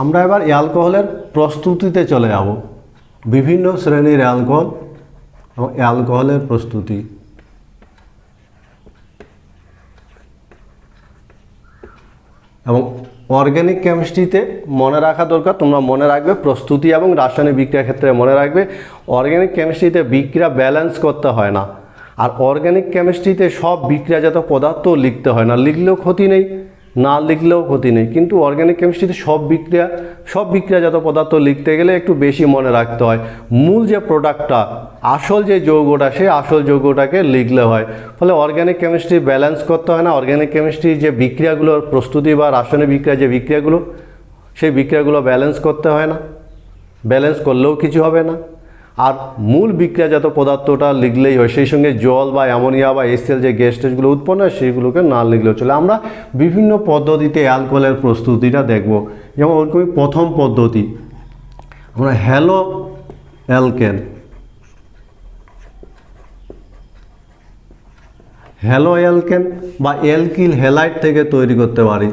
আমরা এবার অ্যালকোহলের প্রস্তুতিতে চলে যাব, বিভিন্ন শ্রেণীর অ্যালকোহল এবং অ্যালকোহলের প্রস্তুতি। এবং অর্গ্যানিক কেমিস্ট্রিতে মনে রাখা দরকার, তোমরা মনে রাখবে প্রস্তুতি এবং রাসায়নিক বিক্রিয়ার ক্ষেত্রে মনে রাখবে অর্গ্যানিক কেমিস্ট্রিতে বিক্রিয়া ব্যালেন্স করতে হয় না, আর অর্গ্যানিক কেমিস্ট্রিতে সব বিক্রিয়াজাত পদার্থ লিখতে হয় না, লিখলেও ক্ষতি নেই, না লিখলেও ক্ষতি নেই, কিন্তু অর্গ্যানিক কেমিস্ট্রিতে সব বিক্রিয়াজাত পদার্থ লিখতে গেলে একটু বেশি মনে রাখতে হয়। মূল যে প্রোডাক্টটা, আসল যে যৌগটা, সেই আসল যৌগটাকে লিখলে হয়। ফলে অর্গ্যানিক কেমিস্ট্রি ব্যালেন্স করতে হয় না। অর্গ্যানিক কেমিস্ট্রি যে বিক্রিয়াগুলোর প্রস্তুতি বা রাসায়নিক বিক্রিয়া যে বিক্রিয়াগুলো, সেই বিক্রিয়াগুলো ব্যালেন্স করতে হয় না। ব্যালেন্স করলেও কিছু হবে না। আর মূল বিক্রিয়াজাত পদার্থটা লিখলেই হয়। সেই সঙ্গে জল বা অ্যামোনিয়া বা HCl যে গ্যাস টেসগুলো উৎপন্ন হয় সেইগুলোকে না লিখলেও চলে। আমরা বিভিন্ন পদ্ধতিতে অ্যালকোহলের প্রস্তুতিটা দেখব। যেমন ওরকমই প্রথম পদ্ধতি, আমরা হ্যালো অ্যালকেন বা অ্যালকিল হ্যালাইড থেকে তৈরি করতে পারি।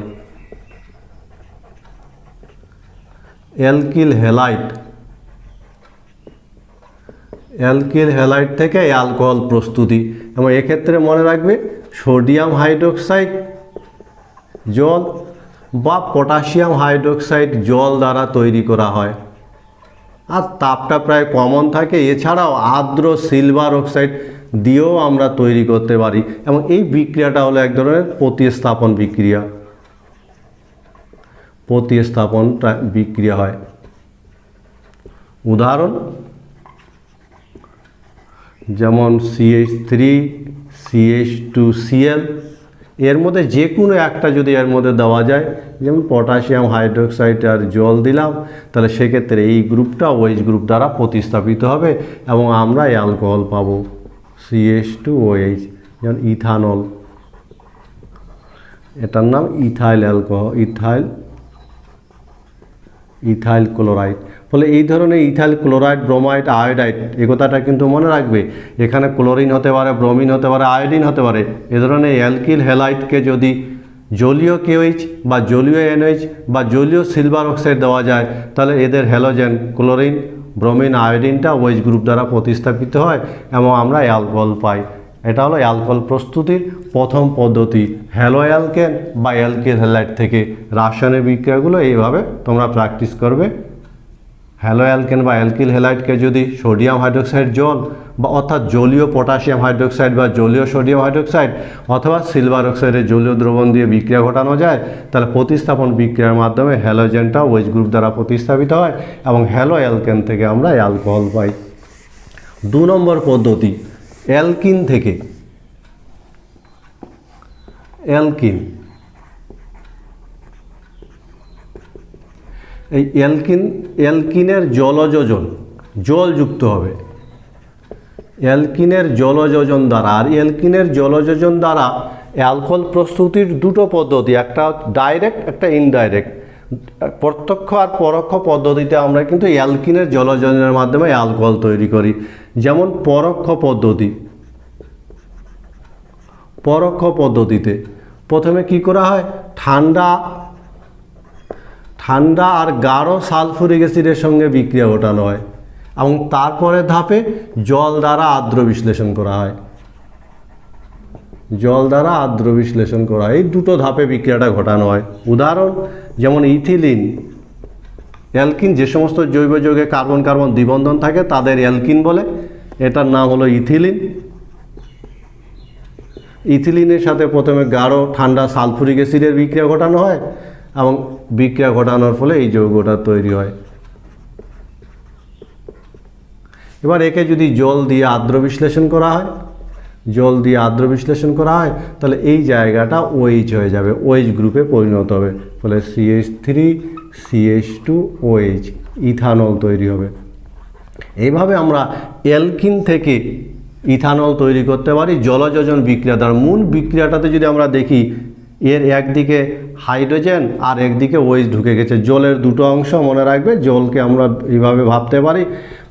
অ্যালকিল হ্যালাইড থেকে অ্যালকোহল প্রস্তুতি। এবং এক্ষেত্রে মনে রাখবে সোডিয়াম হাইড্রোক্সাইড জল বা পটাশিয়াম হাইড্রোক্সাইড জল দ্বারা তৈরি করা হয়। আর তাপটা প্রায় কমন থাকে। এছাড়াও আর্দ্র সিলভার অক্সাইড দিয়েও আমরা তৈরি করতে পারি। এবং এই বিক্রিয়াটা হলো এক ধরনের প্রতিস্থাপন বিক্রিয়া হয়। উদাহরণ যেমন CH3 CH2Cl, এর মধ্যে যে কোনো একটা যদি এর মধ্যে দেওয়া যায়, যেমন পটাশিয়াম হাইড্রোক্সাইড আর জল দিলাম, তাহলে সেক্ষেত্রে এই গ্রুপটা OH গ্রুপ দ্বারা প্রতিস্থাপিত হবে এবং আমরা অ্যালকোহল পাবো CH2OH। যেমন ইথানল, এটার নাম ইথাইল অ্যালকোহল, ইথাইল ক্লোরাইড। ফলে এই ধরনের ইথাইল ক্লোরাইড, ব্রোমাইড, আয়োডাইড, এই কথাটা কিন্তু মনে রাখবে। এখানে ক্লোরিন হতে পারে, ব্রোমিন হতে পারে, আয়োডিন হতে পারে। এ ধরনের অ্যালকিল হ্যালাইডকে যদি জলীয় KOH বা জলীয় NOH বা জলীয় সিলভার অক্সাইড দেওয়া যায়, তাহলে এদের হ্যালোজেন ক্লোরিন, ব্রোমিন, আয়োডিনটা OH গ্রুপ দ্বারা প্রতিস্থাপিত হয় এবং আমরা অ্যালকোহল পাই। এটা হলো অ্যালকোহল প্রস্তুতির প্রথম পদ্ধতি, হ্যালো অ্যালকেন বা অ্যালকিল হ্যালাইড থেকে। রাসায়নিক বিক্রিয়াগুলো এইভাবে তোমরা প্র্যাকটিস করবে। হ্যালো অ্যালকেন বা অ্যালকিল হ্যালাইডকে যদি সোডিয়াম হাইড্রোক্সাইড জল বা অর্থাৎ জলীয় পটাশিয়াম হাইড্রোক্সাইড বা জলীয় সোডিয়াম হাইড্রোক্সাইড অথবা সিলভার অক্সাইডের জলীয় দ্রবণ দিয়ে বিক্রিয়া ঘটানো যায়, তাহলে প্রতিস্থাপন বিক্রিয়ার মাধ্যমে হ্যালোজেনটা OH গ্রুপ দ্বারা প্রতিস্থাপিত হয় এবং হ্যালো অ্যালকেন থেকে আমরা অ্যালকোহল পাই। 2 নম্বর পদ্ধতি, অ্যালকিন থেকে। এই অ্যালকিনের জলযোজন, জল যুক্ত হবে অ্যালকিনের জলযোজন দ্বারা। আর অ্যালকিনের জলযোজন দ্বারা অ্যালকোহল প্রস্তুতির দুটো পদ্ধতি, একটা ডাইরেক্ট, একটা ইনডাইরেক্ট। প্রত্যক্ষ আর পরোক্ষ পদ্ধতিতে আমরা কিন্তু অ্যালকিনের জলযোজনের মাধ্যমে অ্যালকোহল তৈরি করি। যেমন পরোক্ষ পদ্ধতিতে প্রথমে কি করা হয়, ঠান্ডা আর গাঢ় সালফুরিক অ্যাসিডের সঙ্গে বিক্রিয়া ঘটানো হয় এবং তারপরে ধাপে জল দ্বারা আর্দ্র বিশ্লেষণ করা হয়। এই দুটো ধাপে বিক্রিয়াটা ঘটানো হয়। উদাহরণ যেমন ইথিলিন, অ্যালকিন, যে সমস্ত জৈব যৌগে কার্বন কার্বন দ্বিবন্ধন থাকে তাদের অ্যালকিন বলে। এটার নাম হলো ইথিলিন। ইথিলিনের সাথে প্রথমে গাঢ় ঠান্ডা সালফুরিক অ্যাসিডের বিক্রিয়া ঘটানো হয় এবং বিক্রিয়া ঘটানোর ফলে এই যৌগটা তৈরি হয়। এবার একে যদি জল দিয়ে আর্দ্র বিশ্লেষণ করা হয়, তাহলে এই জায়গাটা OH হয়ে যাবে, OH গ্রুপে পরিণত হবে। ফলে CH3 CH2OH ইথানল তৈরি হবে। এইভাবে আমরা অ্যালকিন থেকে ইথানল তৈরি করতে পারি জলযোজন বিক্রিয়া দ্বারা। মূল বিক্রিয়াটাতে যদি আমরা দেখি, এর একদিকে হাইড্রোজেন আর একদিকে OH ঢুকে গেছে। জলের দুটো অংশ মনে রাখবে, জলকে আমরা এইভাবে ভাবতে পারি।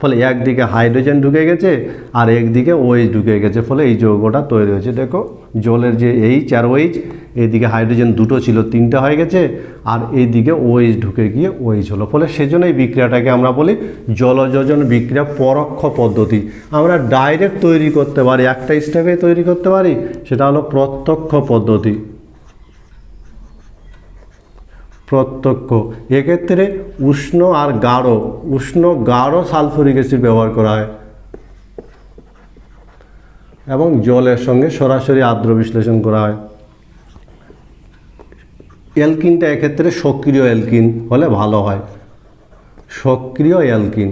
ফলে একদিকে হাইড্রোজেন ঢুকে গেছে আর একদিকে OH ঢুকে গেছে, ফলে এই যৌগটা তৈরি হয়েছে। দেখো জলের যে H আর OH, এইদিকে হাইড্রোজেন দুটো ছিল, 3টে হয়ে গেছে, আর এইদিকে OH ঢুকে গিয়ে OH হলো। ফলে সেজন্য এই বিক্রিয়াটাকে আমরা বলি জলযোজন বিক্রিয়া পরোক্ষ পদ্ধতি। আমরা ডাইরেক্ট তৈরি করতে পারি, একটা স্টেপে তৈরি করতে পারি, সেটা হলো প্রত্যক্ষ পদ্ধতি। এক্ষেত্রে উষ্ণ গাঢ় সালফুরিক অ্যাসিড ব্যবহার করা হয় এবং জলের সঙ্গে সরাসরি আর্দ্র বিশ্লেষণ করা হয়। অ্যালকিনটা এক্ষেত্রে সক্রিয় অ্যালকিন হলে ভালো হয়, সক্রিয় অ্যালকিন।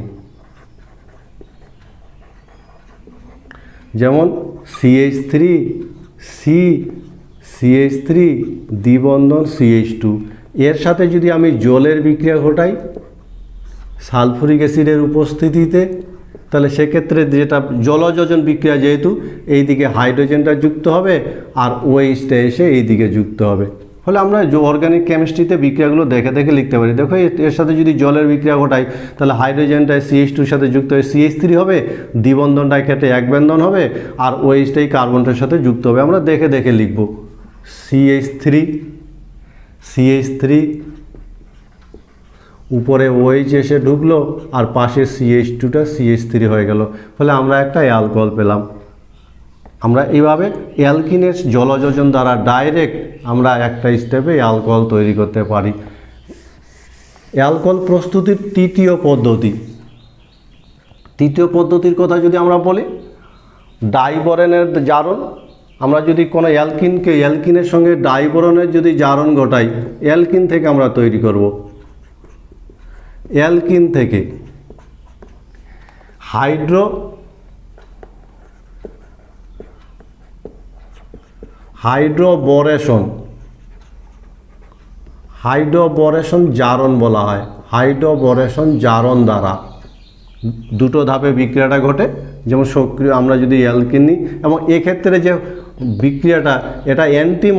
যেমন CH3 CH3 দ্বিবন্ধন CH2, এর সাথে যদি আমি জলের বিক্রিয়া ঘটাই সালফুরিক অ্যাসিডের উপস্থিতিতে, তাহলে সেক্ষেত্রে যেটা জলযোজন বিক্রিয়া, যেহেতু এই দিকে হাইড্রোজেনটা যুক্ত হবে আর ওএইচটা এসে এই দিকে যুক্ত হবে, ফলে আমরা অর্গানিক কেমিস্ট্রিতে বিক্রিয়াগুলো দেখে দেখে লিখতে পারি। দেখো এর সাথে যদি জলের বিক্রিয়া ঘটাই তাহলে হাইড্রোজেনটা CH2-র সাথে যুক্ত হয়ে CH3 হবে, দ্বিবন্ধনটা কেটে এক বন্ধন হবে, আর ওএইচটাই কার্বনটার সাথে যুক্ত হবে। আমরা দেখে দেখে লিখব CH3 উপরে OH এসে ঢুকলো আর পাশে CH2টা CH3 হয়ে গেল, ফলে আমরা একটা অ্যালকোহল পেলাম। আমরা এইভাবে অ্যালকিনের জলযোজন দ্বারা ডাইরেক্ট আমরা একটা স্টেপে অ্যালকোহল তৈরি করতে পারি। অ্যালকোহল প্রস্তুতির তৃতীয় পদ্ধতির কথা যদি আমরা বলি, ডাইবোরেনের জারণ। আমরা যদি কোনো অ্যালকিনের সঙ্গে ডাইবোরনের যদি জারণ ঘটাই, অ্যালকিন থেকে আমরা তৈরি করব। অ্যালকিন থেকে হাইড্রোবোরেশন জারণ বলা হয়। হাইড্রোবোরেশন জারণ দ্বারা দুটো ধাপে বিক্রিয়াটা ঘটে। যেমন সক্রিয় আমরা যদি অ্যালকিন নিই, এবং এক্ষেত্রে যে বিক্রিয়াটা এটা অ্যান্টি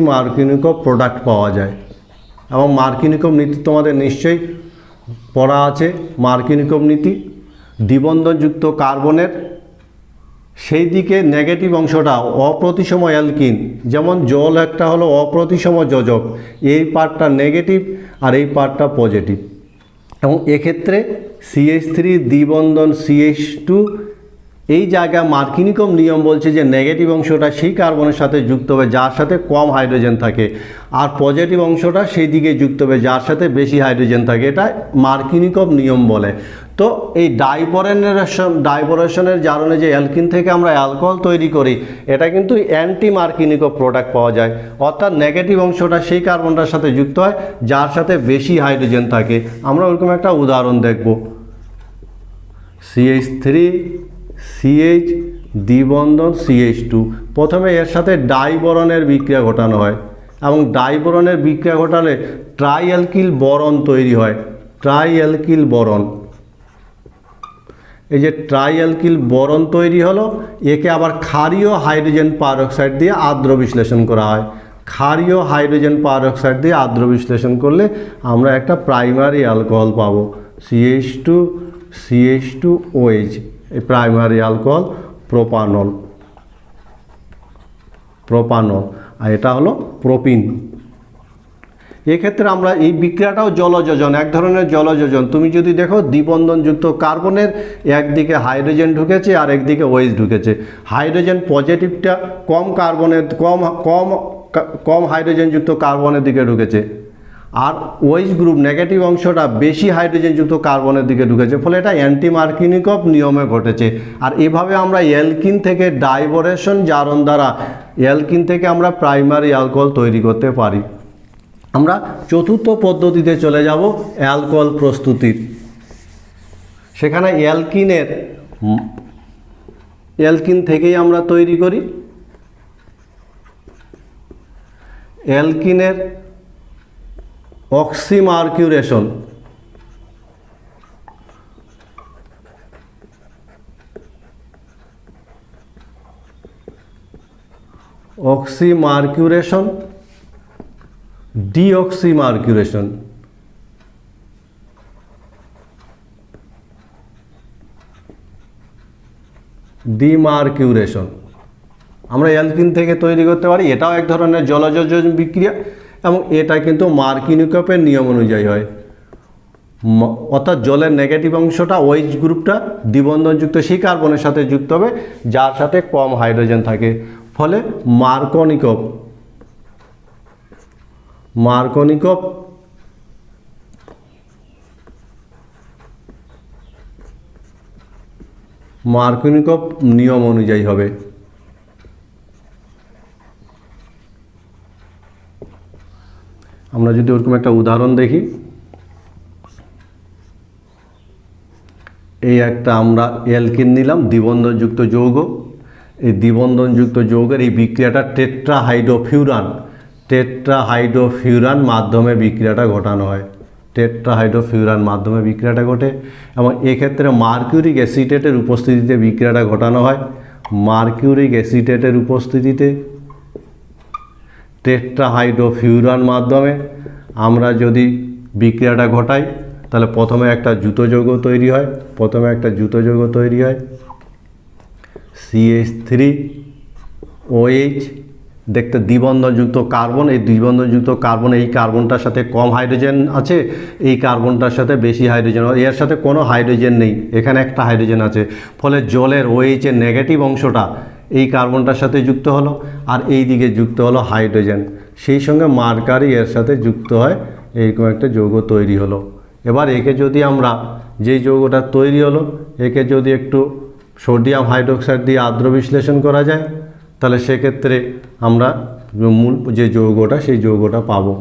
মার্কিনিকোভ প্রোডাক্ট পাওয়া যায়। এবং মার্কিনিকোভ নীতি তোমাদের নিশ্চয়ই পড়া আছে। মার্কিনিকোভ নীতি, দ্বিবন্ধনযুক্ত কার্বনের সেই দিকে নেগেটিভ অংশটা অপ্রতিসম অ্যালকিন, যেমন জল একটা হলো অপ্রতিসম যোজক, এই পার্টটা নেগেটিভ আর এই পার্টটা পজিটিভ। এবং এক্ষেত্রে CH3 দ্বিবন্ধন CH2, এই জায়গায় মার্কিনিকোভ নিয়ম বলছে যে নেগেটিভ অংশটা সেই কার্বনের সাথে যুক্ত হবে যার সাথে কম হাইড্রোজেন থাকে, আর পজিটিভ অংশটা সেই দিকে যুক্ত হবে যার সাথে বেশি হাইড্রোজেন থাকে। এটা মার্কিনিকোভ নিয়ম বলে। তো এই ডাইবোরেশনের জারণে যে অ্যালকিন থেকে আমরা অ্যালকোহল তৈরি করি, এটা কিন্তু অ্যান্টি মার্কিনিকোভ প্রোডাক্ট পাওয়া যায়, অর্থাৎ নেগেটিভ অংশটা সেই কার্বনটার সাথে যুক্ত হয় যার সাথে বেশি হাইড্রোজেন থাকে। আমরা ওরকম একটা উদাহরণ দেখব। CH3 CH দ্বিবন্ধন CH2, প্রথমে এর সাথে ডাইবোরনের বিক্রিয়া ঘটানো হয়, এবং ডাইবোরনের বিক্রিয়া ঘটালে ট্রাইঅ্যালকিল বোরন তৈরি হয়। ট্রাইঅ্যালকিল বোরন, এই যে ট্রাইঅ্যালকিল বোরন তৈরি হলো, একে আবার ক্ষারীয় হাইড্রোজেন পারঅক্সাইড দিয়ে আর্দ্র বিশ্লেষণ করা হয়। ক্ষারীয় হাইড্রোজেন পারঅক্সাইড দিয়ে আর্দ্র বিশ্লেষণ করলে আমরা একটা প্রাইমারি অ্যালকোহল পাবো, CH2OH। এই প্রাইমারি অ্যালকোহল প্রোপানল, আর এটা হলো প্রোপিন। এক্ষেত্রে আমরা এই বিক্রিয়াটাও জলযোজন, এক ধরনের জলযোজন। তুমি যদি দেখো দ্বিবন্ধনযুক্ত কার্বনের একদিকে হাইড্রোজেন ঢুকেছে আর একদিকে OH ঢুকেছে। হাইড্রোজেন পজিটিভটা কম হাইড্রোজেনযুক্ত কার্বনের দিকে ঢুকেছে, আর OH গ্রুপ নেগেটিভ অংশটা বেশি হাইড্রোজেনযুক্ত কার্বনের দিকে ঢুকেছে, ফলে এটা অ্যান্টি মার্কিনিকোভ নিয়মে ঘটেছে। আর এভাবে আমরা অ্যালকিন থেকে ডাইবোরেশন জারণ দ্বারা অ্যালকিন থেকে আমরা প্রাইমারি অ্যালকোহল তৈরি করতে পারি। আমরা চতুর্থ পদ্ধতিতে চলে যাব, অ্যালকোহল প্রস্তুতির। সেখানে অ্যালকিন থেকেই আমরা তৈরি করি। অ্যালকিনের অক্সিমার্কিউরেশন, ডিঅক্সিমার্কিউরেশন। ডিমার্কিউরেশন আমরা অ্যালকিন থেকে তৈরি করতে পারি। এটাও এক ধরনের জলযোজন বিক্রিয়া, এবং এটা কিন্তু মার্কিনিকোভের নিয়ম অনুযায়ী হয়। অর্থাৎ জলের নেগেটিভ অংশটা OH গ্রুপটা দ্বিবন্ধনযুক্ত সেই কার্বনের সাথে যুক্ত হবে যার সাথে কম হাইড্রোজেন থাকে, ফলে মার্কনিকোভ মার্কোনিকভ নিয়ম অনুযায়ী হবে। আমরা যদি ওরকম একটা উদাহরণ দেখি, এই একটা আমরা অ্যালকিন নিলাম, দ্বিবন্ধনযুক্ত যৌগ। এই দ্বিবন্ধনযুক্ত যৌগের এই বিক্রিয়াটা টেট্রাহাইড্রোফিউরান মাধ্যমে বিক্রিয়াটা ঘটানো হয়। টেট্রাহাইড্রোফিউরান মাধ্যমে বিক্রিয়াটা ঘটে এবং এক্ষেত্রে মার্কিউরিক অ্যাসিটেটের উপস্থিতিতে বিক্রিয়াটা ঘটানো হয়। মার্কিউরিক অ্যাসিটেটের উপস্থিতিতে টেট্রাহাইড্রোফিউরান মাধ্যমে আমরা যদি বিক্রিয়াটা ঘটাই, তাহলে প্রথমে একটা যুত যৌগ তৈরি হয়। CH3OH, দেখতে দ্বিবন্ধনযুক্ত কার্বন। এই দ্বিবন্ধনযুক্ত কার্বন, এই কার্বনটার সাথে কম হাইড্রোজেন আছে, এই কার্বনটার সাথে বেশি হাইড্রোজেন, এর সাথে কোনো হাইড্রোজেন নেই, এখানে একটা হাইড্রোজেন আছে। ফলে জলের OH এর নেগেটিভ অংশটা এই কার্বনটার সাথে যুক্ত হলো, আর এই দিকে যুক্ত হলো হাইড্রোজেন, সেই সঙ্গে মার্কারি এর সাথে যুক্ত হয়, এইরকম একটা যৌগ তৈরি হলো। এবার একে যদি আমরা, যেই যৌগটা তৈরি হলো, একে যদি একটু সোডিয়াম হাইড্রোক্সাইড দিয়ে আদ্র বিশ্লেষণ করা যায়, তাহলে সেক্ষেত্রে আমরা মূল যে যৌগটা, সেই যৌগটা পাবো।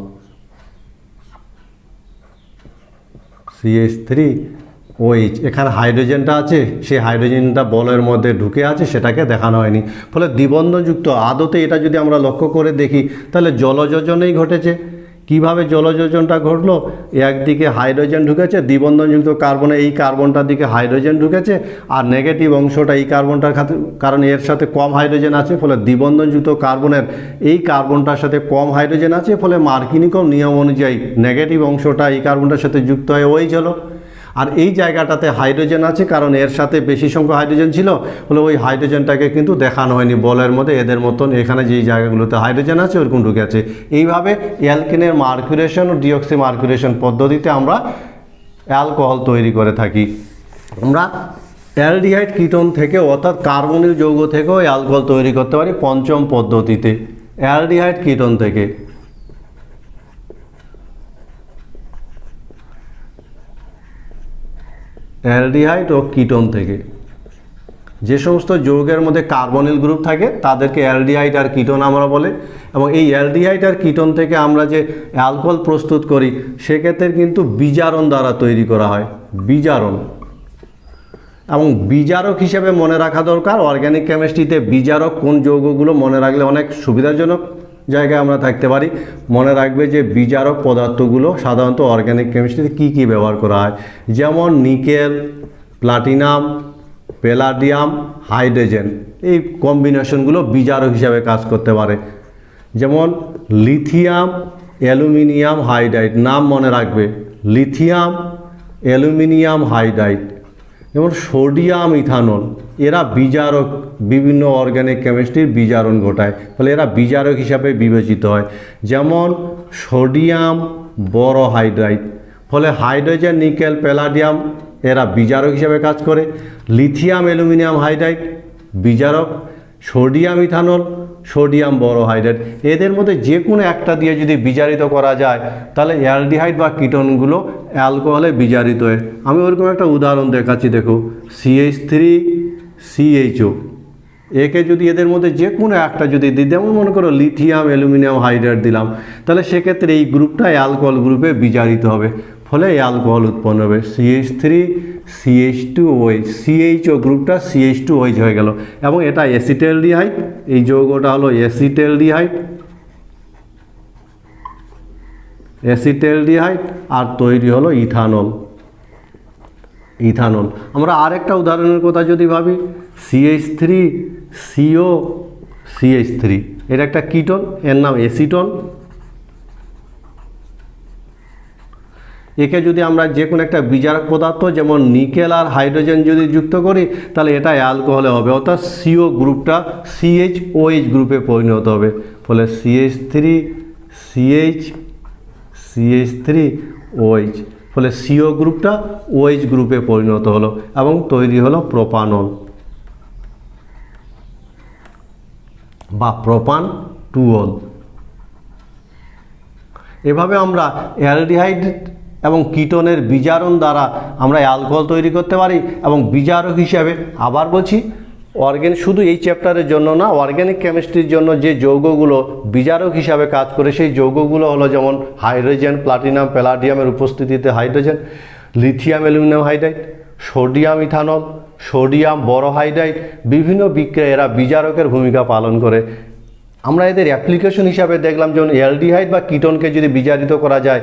CH3OH, এখানে হাইড্রোজেনটা আছে, সেই হাইড্রোজেনটা বলয়ের মধ্যে ঢুকে আছে, সেটাকে দেখানো হয়নি। ফলে দ্বিবন্ধনযুক্ত, আদতে এটা যদি আমরা লক্ষ্য করে দেখি, তাহলে জলযোজনেই ঘটেছে। কিভাবে জলযোজনটা ঘটলো? একদিকে হাইড্রোজেন ঢুকেছে, দ্বিবন্ধনযুক্ত কার্বনে এই কার্বনটার দিকে হাইড্রোজেন ঢুকেছে, আর নেগেটিভ অংশটা এই কার্বনটার কারণ এর সাথে কম হাইড্রোজেন আছে, ফলে দ্বিবন্ধনযুক্ত কার্বনের এই কার্বনটার সাথে কম হাইড্রোজেন আছে, ফলে মার্কিনিকভ নিয়ম অনুযায়ী নেগেটিভ অংশটা এই কার্বনটার সাথে যুক্ত হয়ে OH হলো। আর এই জায়গাটাতে হাইড্রোজেন আছে, কারণ এর সাথে বেশি সংখ্যক হাইড্রোজেন ছিল, ফলে ওই হাইড্রোজেনটাকে কিন্তু দেখানো হয়নি বলের মধ্যে, এদের মতন এখানে যেই জায়গাগুলোতে হাইড্রোজেন আছে ওরকম ঢুকে আছে। এইভাবে অ্যালকেনের মার্কুরেশন ও ডিঅক্সি মার্কুরেশন পদ্ধতিতে আমরা অ্যালকোহল তৈরি করে থাকি। আমরা অ্যালডিহাইড কিটোন থেকে, অর্থাৎ কার্বনিল যৌগ থেকেও অ্যালকোহল তৈরি করতে পারি পঞ্চম পদ্ধতিতে, অ্যালডিহাইড কিটোন থেকে। অ্যালডিহাইড ও কিটোন থেকে, যে সমস্ত যৌগের মধ্যে কার্বনিল গ্রুপ থাকে তাদেরকে অ্যালডিহাইড আর কিটোন আমরা বলে। এবং এই অ্যালডিহাইড আর কিটোন থেকে আমরা যে অ্যালকোহল প্রস্তুত করি, সেক্ষেত্রে কিন্তু বিজারণ দ্বারা তৈরি করা হয়, বিজারণ। এবং বিজারক হিসেবে মনে রাখা দরকার, অর্গ্যানিক কেমিস্ট্রিতে বিজারক কোন যৌগগুলো মনে রাখলে অনেক সুবিধাজনক জায়গায় আমরা থাকতে পারি। মনে রাখবে যে বিজারক পদার্থগুলো সাধারণত অর্গ্যানিক কেমিস্ট্রিতে কী কী ব্যবহার করা হয়, যেমন নিকেল, প্লাটিনাম, প্যালাডিয়াম, হাইড্রোজেন, এই কম্বিনেশনগুলো বিজারক হিসাবে কাজ করতে পারে। যেমন লিথিয়াম, অ্যালুমিনিয়াম হাইড্রাইড, নাম মনে রাখবে, লিথিয়াম, অ্যালুমিনিয়াম হাইড্রাইড। যেমন সোডিয়াম ইথানল, এরা বিজারক, বিভিন্ন অর্গ্যানিক কেমিস্ট্রির বিজারণ ঘটায়, ফলে এরা বিজারক হিসাবে বিবেচিত হয়। যেমন সোডিয়াম বোরোহাইড্রাইড, ফলে হাইড্রোজেন, নিকেল, প্যালাডিয়াম এরা বিজারক হিসাবে কাজ করে। লিথিয়াম অ্যালুমিনিয়াম হাইড্রাইড বিজারক, সোডিয়াম ইথানল, সোডিয়াম বোরোহাইড্রাইড, এদের মধ্যে যে কোনো একটা দিয়ে যদি বিজারিত করা যায়, তাহলে অ্যালডিহাইড বা কিটোনগুলো অ্যালকোহলে বিজারিত হয়। আমি ওরকম একটা উদাহরণ দেখাচ্ছি, দেখো CH3CHO, একে যদি এদের মধ্যে যে কোনো একটা যদি দিই, যেমন মনে করো লিথিয়াম অ্যালুমিনিয়াম হাইড্রাইড দিলাম, তাহলে সেক্ষেত্রে এই গ্রুপটা অ্যালকোহল গ্রুপে বিজারিত হবে, ফলে অ্যালকোহল উৎপন্ন হবে। CH3CH2OH, CHO গ্রুপটা CH2OH হয়ে গেল। এবং এটা অ্যাসিটালডিহাইড, এই যৌগটা হলো অ্যাসিটালডিহাইড, আর তৈরি হলো ইথানল। আমরা আরেকটা উদাহরণের কথা যদি ভাবি, CH3COCH3, এটা একটা কিটোন, এর নাম অ্যাসিটন। একে যদি আমরা যে কোনো একটা বিজারক পদার্থ, যেমন নিকেল আর হাইড্রোজেন যদি যুক্ত করি, তাহলে এটা অ্যালকোহলে হবে, অর্থাৎ CO গ্রুপটা CHOH গ্রুপে পরিণত হবে। ফলে CH3OH, ফলে CO গ্রুপটা OH গ্রুপে পরিণত হলো এবং তৈরি হলো প্রোপানল বা প্রোপান টুঅল। এভাবে আমরা এবং কিটোনের বিজারণ দ্বারা আমরা অ্যালকোহল তৈরি করতে পারি। এবং বিজারক হিসাবে আবার বলছি, অর্গ্যানিক শুধু এই চ্যাপ্টারের জন্য না, অর্গ্যানিক কেমিস্ট্রির জন্য যে যৌগগুলো বিজারক হিসাবে কাজ করে সেই যৌগগুলো হলো যেমন হাইড্রোজেন, প্লাটিনাম, প্যালাডিয়ামের উপস্থিতিতে hydrogen, lithium aluminium hydride, sodium ethanol, sodium borohydride, বিভিন্ন বিক্রিয়ায় এরা বিজারকের ভূমিকা পালন করে। আমরা এদের অ্যাপ্লিকেশন হিসাবে দেখলাম যেমন অ্যালডিহাইড বা কিটোনকে যদি বিজারিত করা যায়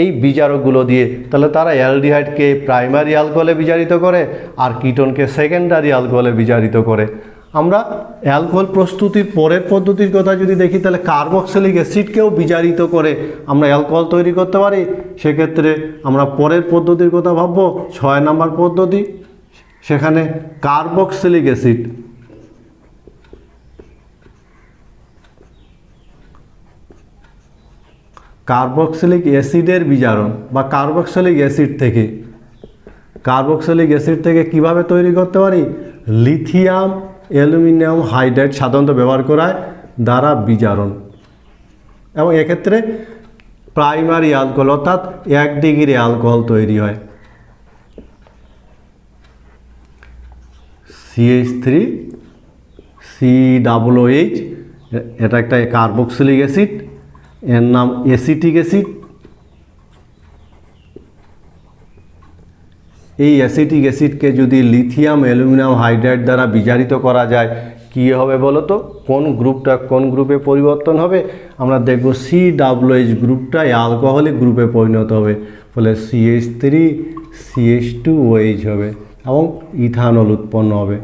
এই বিজারকগুলো দিয়ে, তাহলে তারা অ্যালডিহাইডকে প্রাইমারি অ্যালকোহলে বিজারিত করে আর কিটোনকে সেকেন্ডারি অ্যালকোহলে বিজারিত করে। আমরা অ্যালকোহল প্রস্তুতির পরের পদ্ধতির কথা যদি দেখি, তাহলে কার্বক্সিলিক অ্যাসিডকেও বিজারিত করে আমরা অ্যালকোহল তৈরি করতে পারি। সেক্ষেত্রে আমরা পরের পদ্ধতির কথা ভাববো 6 নম্বর পদ্ধতি, সেখানে কার্বক্সিলিক অ্যাসিড কার্বক্সিলিক অ্যাসিডের বিজারণ বা কার্বক্সিলিক অ্যাসিড থেকে কিভাবে তৈরি করতে পারি? লিথিয়াম অ্যালুমিনিয়াম হাইড্রাইড সাধারণত ব্যবহার করায় দ্বারা বিজারণ। এবং এক্ষেত্রে প্রাইমারি অ্যালকোহল অর্থাৎ 1 ডিগ্রি অ্যালকোহল তৈরি হয়। CH3COOH, এটা একটা কার্বক্সিলিক অ্যাসিড, এর নাম অ্যাসিটিক অ্যাসিড। এই অ্যাসিটিক অ্যাসিডকে যদি লিথিয়াম অ্যালুমিনিয়াম হাইড্রাইড দ্বারা বিজারিত করা যায় কী হবে বলো তো? কোন গ্রুপটা কোন গ্রুপে পরিবর্তন হবে? আমরা দেখব COOH গ্রুপটা অ্যালকোহলিক গ্রুপে পরিণত হবে, ফলে CH3CH2OH হবে এবং ইথানল উৎপন্ন হবে,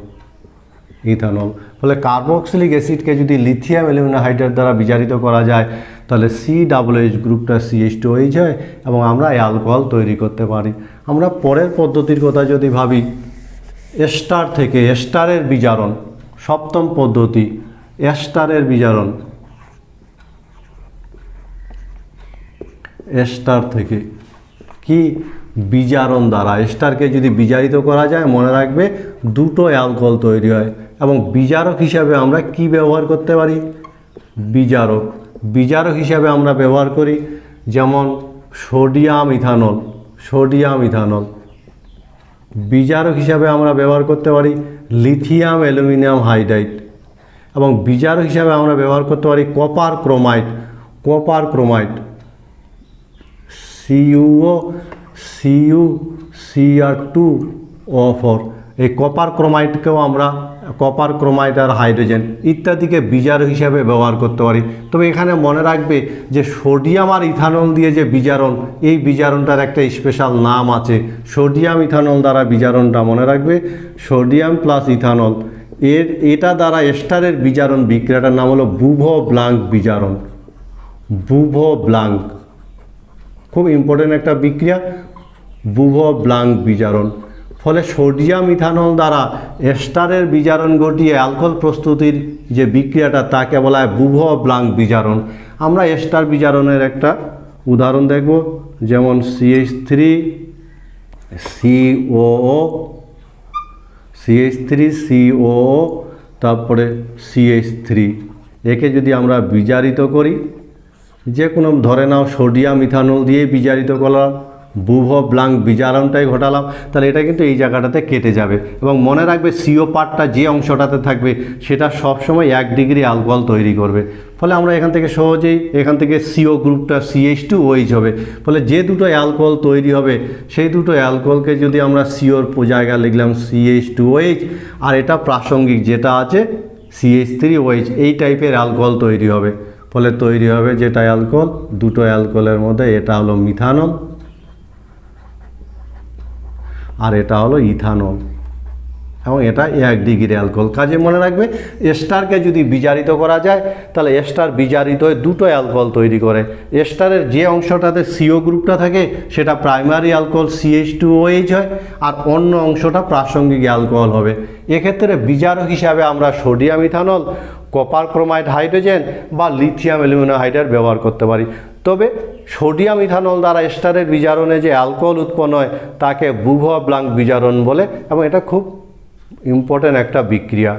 ইথানল। ফলে কার্বক্সিলিক অ্যাসিডকে যদি লিথিয়াম অ্যালুমিনিয়াম হাইড্রাইড দ্বারা বিজারিত করা যায় তাহলে COOH গ্রুপটা CH2OH হয় এবং আমরা অ্যালকোহল তৈরি করতে পারি। আমরা পরের পদ্ধতির কথা যদি ভাবি, এস্টার থেকে এস্টারের বিজারণ, 7ম পদ্ধতি এস্টারের বিজারণ। এস্টার থেকে কি বিজারণ দ্বারা এস্টারকে যদি বিজারিত করা যায়, মনে রাখবে 2টো অ্যালকোহল তৈরি হয়। এবং বিজারক হিসাবে আমরা কি ব্যবহার করতে পারি? বিজারক হিসাবে আমরা ব্যবহার করি যেমন সোডিয়াম ইথানল। বিজারক হিসাবে আমরা ব্যবহার করতে পারি লিথিয়াম অ্যালুমিনিয়াম হাইড্রাইড। এবং বিজারক হিসাবে আমরা ব্যবহার করতে পারি কপার ক্রোমাইট CuCr2O4। এই কপার ক্রোমাইট আর হাইড্রোজেন ইত্যাদিকে বিজারক হিসাবে ব্যবহার করতে পারি। তবে এখানে মনে রাখবে যে সোডিয়াম আর ইথানল দিয়ে যে বিজারণ, এই বিজারণটার একটা স্পেশাল নাম আছে। সোডিয়াম ইথানল দ্বারা বিজারণটা মনে রাখবে, সোডিয়াম প্লাস ইথানল, এটা দ্বারা এস্টারের বিজারণ বিক্রিয়াটার নাম হলো বুভো-ব্লাঙ্ক বিজারণ। বুভো-ব্লাঙ্ক খুব ইম্পর্টেন্ট একটা বিক্রিয়া, বুভো-ব্লাঙ্ক বিজারণ। ফলে সোডিয়াম ইথানল দ্বারা এস্টারের বিজারণ ঘটিয়ে অ্যালকোহল প্রস্তুতির যে বিক্রিয়াটা তাকে বলা হয় বুভো-ব্লাঙ্ক বিজারণ। আমরা এস্টার বিজারণের একটা উদাহরণ দেখব, যেমন CH3COO তারপরে CH3, একে যদি আমরা বিজারিত করি, যে কোনো ধরে নাও সোডিয়াম ইথানল দিয়ে বিজারিত করলাম, বুভো-ব্লাঙ্ক বিজারণটাই ঘটালাম, তাহলে এটা কিন্তু এই জায়গাটাতে কেটে যাবে। এবং মনে রাখবে CO পার্টটা যে অংশটাতে থাকবে সেটা সবসময় 1 ডিগ্রি অ্যালকোহল তৈরি করবে। ফলে আমরা এখান থেকে সহজেই CO গ্রুপটা CH2OH হবে। ফলে যে দুটো অ্যালকোহল তৈরি হবে সেই দুটো অ্যালকোহলকে যদি আমরা COর জায়গায় লিখলাম CH2OH, আর এটা প্রাসঙ্গিক যেটা আছে CH3OH, এই টাইপের অ্যালকোহল তৈরি হবে। ফলে তৈরি হবে যেটা অ্যালকোহল, দুটো অ্যালকোহলের মধ্যে এটা হলো মিথানল আর এটা হলো ইথানল, এবং এটা 1 ডিগ্রি অ্যালকোহল। কাজে মনে রাখবে এস্টারকে যদি বিজারিত করা যায় তাহলে এস্টার বিজারিত হয়ে দুটো অ্যালকোহল তৈরি করে। এস্টারের যে অংশটাতে CO গ্রুপটা থাকে সেটা প্রাইমারি অ্যালকোহল CH2OH হয়, আর অন্য অংশটা প্রাসঙ্গিক অ্যালকোহল হবে। এক্ষেত্রে বিজারক হিসাবে আমরা sodium ethanol, copper chromite hydrogen বা লিথিয়াম অ্যালুমিনিয়াম হাইড্রাইড ব্যবহার করতে পারি। তবে সোডিয়াম ইথানল দ্বারা এস্টারের বিজারণে যে অ্যালকোহল উৎপন্ন হয় তাকে বুভো-ব্লাঙ্ক বিজারণ বলে, এবং এটা খুব ইম্পর্টেন্ট একটা বিক্রিয়া।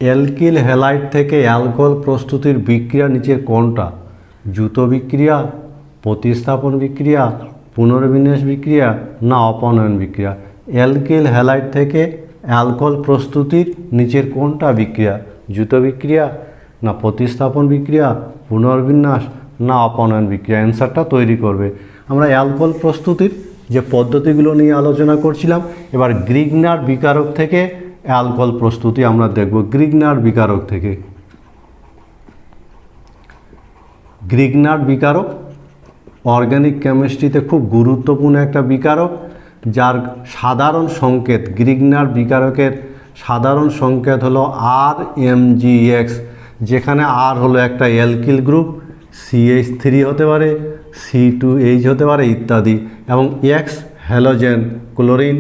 অ্যালকিল হ্যালাইড থেকে অ্যালকোহল প্রস্তুতির বিক্রিয়া নিচের কোনটা? জুতো বিক্রিয়া, প্রতিস্থাপন বিক্রিয়া, পুনর্বিন্যাস বিক্রিয়া না অপনয়ন বিক্রিয়া? অ্যালকিল হ্যালাইড থেকে অ্যালকোহল প্রস্তুতির নিচের কোনটা বিক্রিয়া? দ্রুত বিক্রিয়া না প্রতিস্থাপন বিক্রিয়া, পুনর্বিন্যাস না অপনয়ন বিক্রিয়া? অ্যান্সারটা তৈরি করবে। আমরা অ্যালকোহল প্রস্তুতির যে পদ্ধতিগুলো নিয়ে আলোচনা করছিলাম, এবার গ্রিগনার বিকারক থেকে অ্যালকোহল প্রস্তুতি আমরা দেখব। গ্রিগনার বিকারক থেকে, গ্রিগনার বিকারক অর্গানিক কেমিস্ট্রিতে খুব গুরুত্বপূর্ণ একটা বিকারক, যার সাধারণ সংকেত, গ্রিগনার বিকারকের সাধারণ সংকেত হলো RMGX, যেখানে আর হলো একটা অ্যালকিল গ্রুপ, CH3 হতে পারে, C2H হতে পারে ইত্যাদি, এবং X halogen, chlorine,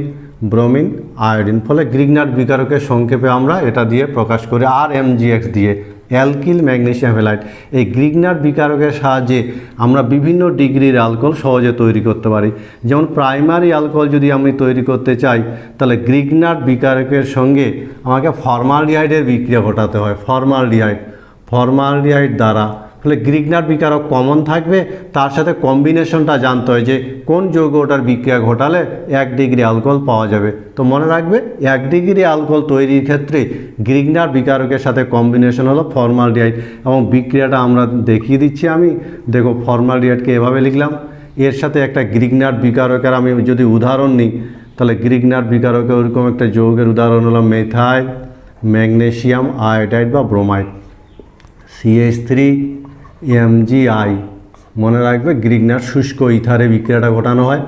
bromine, iodine. ফলে গ্রিগনার বিকারকের সংক্ষেপে আমরা এটা দিয়ে প্রকাশ করি RMGX দিয়ে, অ্যালকিল ম্যাগনেসিয়াম হ্যালাইড। এই গ্রিগনার বিকারকের সাহায্যে আমরা বিভিন্ন ডিগ্রির অ্যালকোহল সহজে তৈরি করতে পারি। যেমন প্রাইমারি অ্যালকোহল যদি আমি তৈরি করতে চাই, তাহলে গ্রিগনার বিকারকের সঙ্গে আমাকে ফর্মালডিহাইডের বিক্রিয়া ঘটাতে হয়, ফর্মালডিহাইড দ্বারা। ফলে গ্রিগনার বিকারক কমন থাকবে, তার সাথে কম্বিনেশনটা জানতে হয় যে কোন যৌগ ওটার বিক্রিয়া ঘটালে 1 ডিগ্রি অ্যালকোহল পাওয়া যাবে। তো মনে রাখবে 1 ডিগ্রি অ্যালকোহল তৈরির ক্ষেত্রে গ্রিগনার বিকারকের সাথে কম্বিনেশন হলো ফর্মালডিহাইড, এবং বিক্রিয়াটা আমরা দেখিয়ে দিচ্ছি। আমি দেখো ফর্মালডিহাইডকে এভাবে লিখলাম, এর সাথে একটা গ্রিগনার বিকারকের আমি যদি উদাহরণ নিই, তাহলে গ্রিগনার বিকারকে ওরকম একটা যৌগের উদাহরণ হলো মেথাইল ম্যাগনেসিয়াম আয়োডাইড বা ব্রোমাইড, CH3MgI। মনে রাখবে গ্রিগনার শুষ্ক ইথারে বিক্রিয়াটা ঘটানো হয়,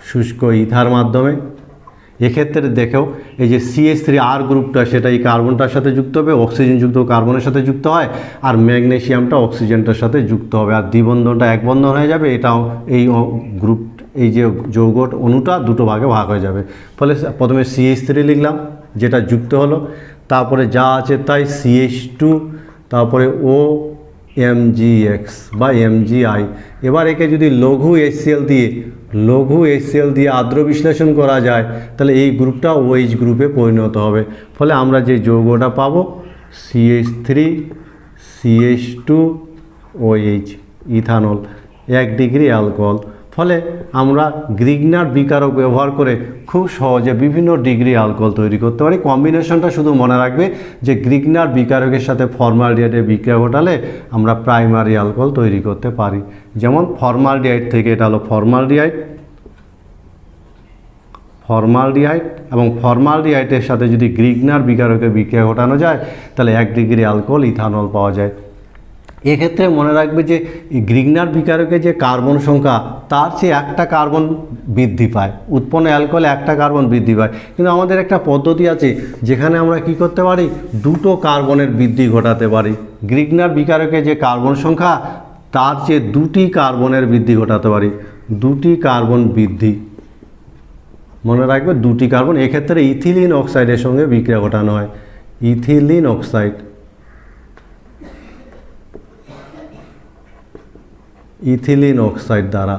শুষ্ক ইথার মাধ্যমে। এক্ষেত্রে দেখেও এই যে CH3R গ্রুপটা, সেটা এই কার্বনটার সাথে যুক্ত হবে, অক্সিজেনযুক্ত কার্বনের সাথে যুক্ত হয়, আর ম্যাগনেসিয়ামটা অক্সিজেনটার সাথে যুক্ত হবে, আর দ্বিবন্ধনটা এক বন্ধন হয়ে যাবে। এটাও এই গ্রুপ, এই যে যৌগ অণুটা দুটো ভাগে ভাগ হয়ে যাবে। ফলে প্রথমে CH3 লিখলাম, যেটা যুক্ত হলো, তারপরে যা আছে তাই CH2, তারপরে OMGX বা MgI। এবার একে যদি লঘু HCl দিয়ে আদ্র বিশ্লেষণ করা যায়, তাহলে এই গ্রুপটা OH গ্রুপে পরিণত হবে। ফলে আমরা যে যৌগটা পাবো CH3CH2OH, ইথানল, 1 ডিগ্রি অ্যালকোহল। ফলে আমরা গ্রিগনার বিকারক ব্যবহার করে খুব সহজে বিভিন্ন ডিগ্রি অ্যালকোহল তৈরি করতে পারি। কম্বিনেশনটা শুধু মনে রাখবে যে গ্রিগনার বিকারকের সাথে ফর্মালডিহাইডের বিক্রিয়া ঘটালে আমরা প্রাইমারি অ্যালকোহল তৈরি করতে পারি। যেমন ফর্মালডিহাইড থেকে, এটা হলো ফর্মালডিহাইড, এবং ফর্মালডিহাইডের সাথে যদি গ্রিগনার বিকারকের বিক্রিয়া ঘটানো যায়, তাহলে 1 ডিগ্রি অ্যালকোহল ইথানল পাওয়া যায়। এক্ষেত্রে মনে রাখবে যে গ্রিগনার বিকারকে যে কার্বন সংখ্যা, তার চেয়ে একটা কার্বন বৃদ্ধি পায়, উৎপন্ন অ্যালকোহলে একটা কার্বন বৃদ্ধি পায়। কিন্তু আমাদের একটা পদ্ধতি আছে যেখানে আমরা কি করতে পারি, 2টো কার্বনের বৃদ্ধি ঘটাতে পারি। গ্রিগনার বিকারকে যে কার্বন সংখ্যা, তার চেয়ে 2টি কার্বনের বৃদ্ধি ঘটাতে পারি, 2টি কার্বন বৃদ্ধি। মনে রাখবে 2টি কার্বন। এক্ষেত্রে ইথিলিন অক্সাইডের সঙ্গে বিক্রিয়া ঘটানো হয়, ইথিলিন অক্সাইড দ্বারা।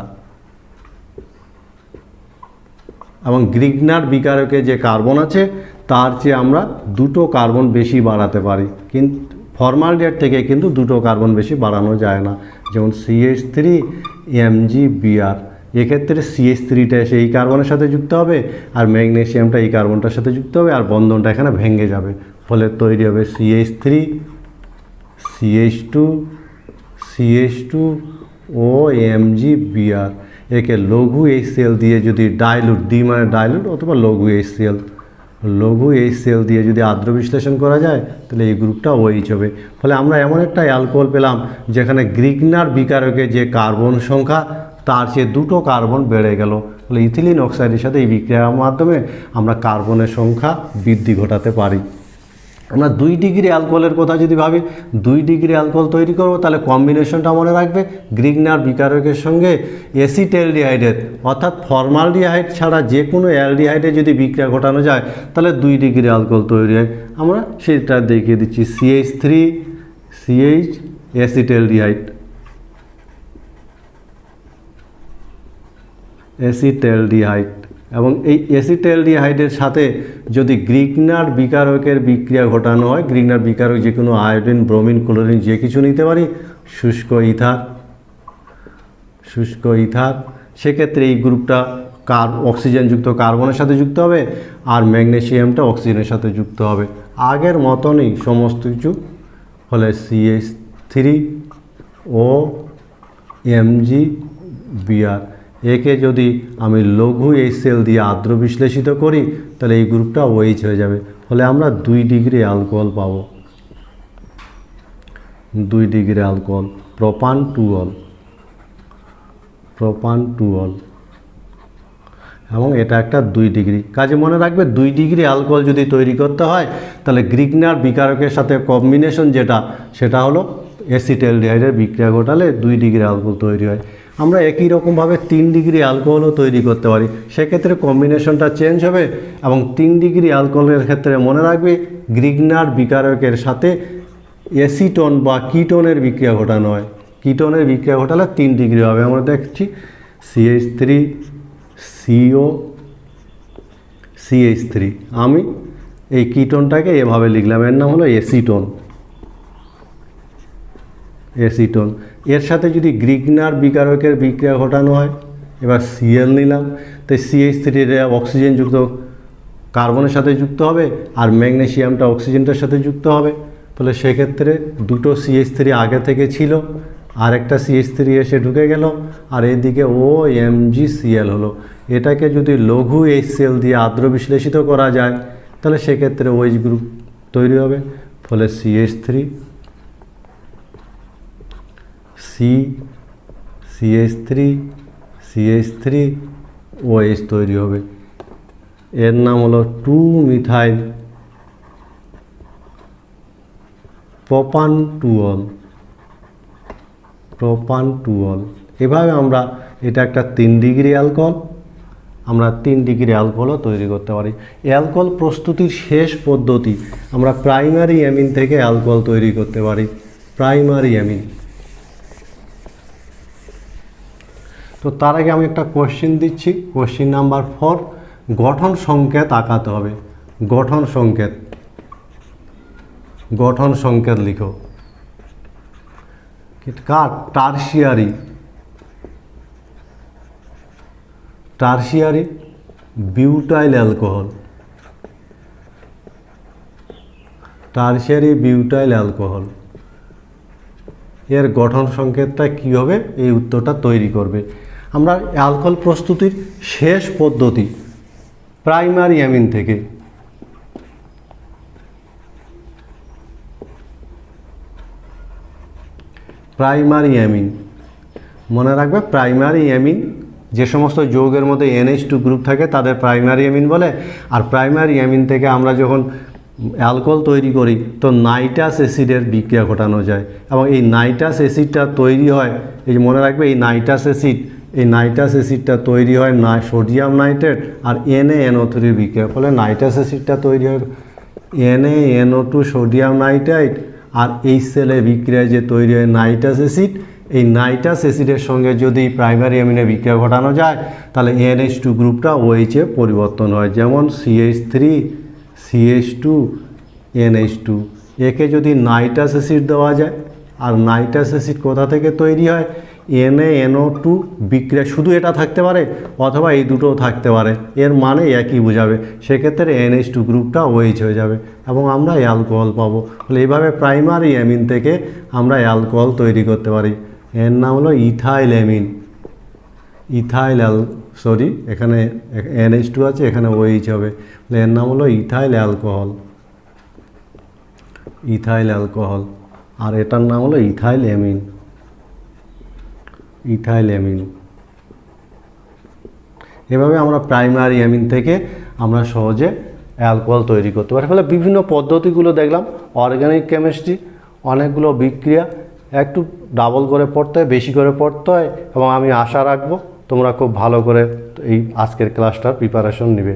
এবং গ্রিগনার বিকারকে যে কার্বন আছে, তার চেয়ে আমরা 2টো কার্বন বেশি বাড়াতে পারি, কিন্তু ফর্মালডিহাইড থেকে কিন্তু 2টো কার্বন বেশি বাড়ানো যায় না। যেমন CH3MgBr, এক্ষেত্রে CH3টা এসে এই কার্বনের সাথে যুক্ত হবে, আর ম্যাগনেসিয়ামটা এই কার্বনটার সাথে যুক্ত হবে, আর বন্ধনটা এখানে ভেঙে যাবে। ফলে তৈরি হবে CH3CH2OMgBr। একে লঘু HCl দিয়ে যদি ডাইলুট, ডি মানে ডাইলুট অথবা লঘু HCl দিয়ে যদি আদ্র বিশ্লেষণ করা যায়, তাহলে এই গ্রুপটা OH হবে। ফলে আমরা এমন একটা অ্যালকোহল পেলাম যেখানে গ্রিগনার বিকারকে যে কার্বন সংখ্যা, তার চেয়ে 2টো কার্বন বেড়ে গেল। ফলে ইথিলিন অক্সাইডের সাথে এই বিক্রিয়ার মাধ্যমে আমরা কার্বনের সংখ্যা বৃদ্ধি ঘটাতে পারি। আমরা 2 ডিগ্রি অ্যালকোহলের কথা যদি ভাবি, 2 ডিগ্রি অ্যালকোহল তৈরি করব, তাহলে কম্বিনেশনটা মনে রাখবে, গ্রিগনার বিকারকের সঙ্গে অ্যাসিটালডিহাইডের, অর্থাৎ ফর্মালডিহাইড ছাড়া যে কোনো অ্যালডিহাইডে যদি বিক্রিয়া ঘটানো যায়, তাহলে 2 ডিগ্রি অ্যালকোহল তৈরি হয়। আমরা সেটা দেখিয়ে দিচ্ছি, CH3CH অ্যাসিটালডিহাইড, এবং এই অ্যাসিটালডিহাইডের সাথে যদি গ্রিগনার বিকারকের বিক্রিয়া ঘটানো হয়, গ্রিগনার বিকারক যে কোনো আয়োডিন, ব্রোমিন, ক্লোরিন যে কিছু নিতে পারি, শুষ্ক শুষ্ক ইথার, সেক্ষেত্রে এই গ্রুপটা অক্সিজেনযুক্ত কার্বনের সাথে যুক্ত হবে আর ম্যাগনেসিয়ামটা অক্সিজেনের সাথে যুক্ত হবে। আগের মতনই সমস্ত কিছু হলে CH3 ও MgBr। একে যদি আমি লঘু HCl দিয়ে আর্দ্র বিশ্লেষিত করি তাহলে এই গ্রুপটা OH হয়ে যাবে, ফলে আমরা 2 ডিগ্রি অ্যালকোহল পাবো। 2 ডিগ্রি অ্যালকোহল, প্রোপান 2 অল, এবং এটা একটা 2 ডিগ্রি। কাজে মনে রাখবে 2 ডিগ্রি অ্যালকোহল যদি তৈরি করতে হয় তাহলে গ্রিগনার বিকারকের সাথে কম্বিনেশন সেটা হলো অ্যাসিটালডিহাইডের বিক্রিয়া ঘটালে 2 ডিগ্রি অ্যালকোহল তৈরি হয়। আমরা একই রকমভাবে 3 ডিগ্রি অ্যালকোহলও তৈরি করতে পারি, সেক্ষেত্রে কম্বিনেশনটা চেঞ্জ হবে। এবং 3 ডিগ্রি অ্যালকোহলের ক্ষেত্রে মনে রাখবে গ্রিগনার বিকারকের সাথে অ্যাসিটন বা কিটোনের বিক্রিয়া ঘটানো হয়। কিটোনের বিক্রিয়া ঘটালে 3 ডিগ্রি হবে। আমরা দেখছি CH3CO CH3। আমি এই কিটোনটাকে এভাবে লিখলাম, এর নাম হলো অ্যাসিটন। এর সাথে যদি গ্রিগনার বিকারকের বিক্রিয়া ঘটানো হয়, এবার Cl নিলাম, তাই CH3 অক্সিজেনযুক্ত কার্বনের সাথে যুক্ত হবে আর ম্যাগনেসিয়ামটা অক্সিজেনটার সাথে যুক্ত হবে। ফলে সেক্ষেত্রে দুটো CH3 আগে থেকে ছিল, আর একটা CH3 এসে ঢুকে গেল, আর এদিকে OMgCl হলো। এটাকে যদি লঘু HCl দিয়ে আর্দ্র বিশ্লেষিত করা যায় তাহলে সেক্ষেত্রে OH গ্রুপ তৈরি হবে। ফলে CH3 OH তৈরি হবে। এর নাম হলো 2-মিথাইল প্রোপান 2 অল। এভাবে আমরা এটা একটা 3 ডিগ্রি অ্যালকোহল, আমরা 3 ডিগ্রি অ্যালকোহলও তৈরি করতে পারি। অ্যালকোহল প্রস্তুতির শেষ পদ্ধতি, আমরা প্রাইমারি অ্যামিন থেকে অ্যালকোহল তৈরি করতে পারি। Primary amine. তো তার আগে আমি একটা কোশ্চেন দিচ্ছি, কোশ্চেন নাম্বার 4। গঠন সংকেত আঁকাতে হবে। গঠন সংকেত লিখো। কার? Tertiary butyl alcohol. এর গঠন সংকেতটা কী হবে, এই উত্তরটা তৈরি করবে। আমরা অ্যালকোহল প্রস্তুতির শেষ পদ্ধতি প্রাইমারি অ্যামিন থেকে। প্রাইমারি অ্যামিন মনে রাখবে, প্রাইমারি অ্যামিন যে সমস্ত যৌগের মধ্যে NH2 গ্রুপ থাকে তাদের প্রাইমারি অ্যামিন বলে। আর প্রাইমারি অ্যামিন থেকে আমরা যখন অ্যালকোহল তৈরি করি তো নাইট্রাস অ্যাসিডের বিক্রিয়া ঘটানো যায়, এবং এই নাইট্রাস অ্যাসিডটা তৈরি হয়, এই যে মনে রাখবে এই নাইট্রাস অ্যাসিডটা তৈরি হয় সোডিয়াম নাইট্রেট আর NaNO3 বিক্রিয়ার ফলে নাইট্রাস অ্যাসিডটা তৈরি হয় NaNO2 সোডিয়াম নাইট্রাইট, আর এই সেলে বিক্রিয়ায় যে তৈরি হয় নাইট্রাস অ্যাসিড। এই নাইট্রাস অ্যাসিডের সঙ্গে যদি প্রাইমারি অ্যামিনে বিক্রিয়া ঘটানো যায় তাহলে NH2 গ্রুপটা OH এ পরিবর্তন হয়, যেমন CH3 CH2 NH2। একে যদি নাইট্রাস অ্যাসিড দেওয়া যায়, আর নাইট্রাস অ্যাসিড কোথা থেকে তৈরি হয়, NaNO2 বিক্রিয়া শুধু এটা থাকতে পারে অথবা এই দুটোও থাকতে পারে, এর মানে একই বোঝাবে। সেক্ষেত্রে NH2 গ্রুপটা OH হয়ে যাবে এবং আমরা অ্যালকোহল পাবো। ফলে এইভাবে প্রাইমারি অ্যামিন থেকে আমরা অ্যালকোহল তৈরি করতে পারি। এর নাম হলো ইথাইল অ্যামিন। এখানে NH2 আছে, এখানে OH হবে, এর নাম হলো ইথাইল অ্যালকোহল। আর এটার নাম হলো ইথাইল অ্যামিন। এভাবে আমরা প্রাইমারি অ্যামিন থেকে আমরা সহজে অ্যালকোহল তৈরি করতে পারি। ফলে বিভিন্ন পদ্ধতিগুলো দেখলাম, অর্গানিক কেমিস্ট্রি, অনেকগুলো বিক্রিয়া, একটু ডাবল করে পড়তে হয়, বেশি করে পড়তে হয়, এবং আমি আশা রাখবো তোমরা খুব ভালো করে এই আজকের ক্লাসটার প্রিপারেশন নেবে।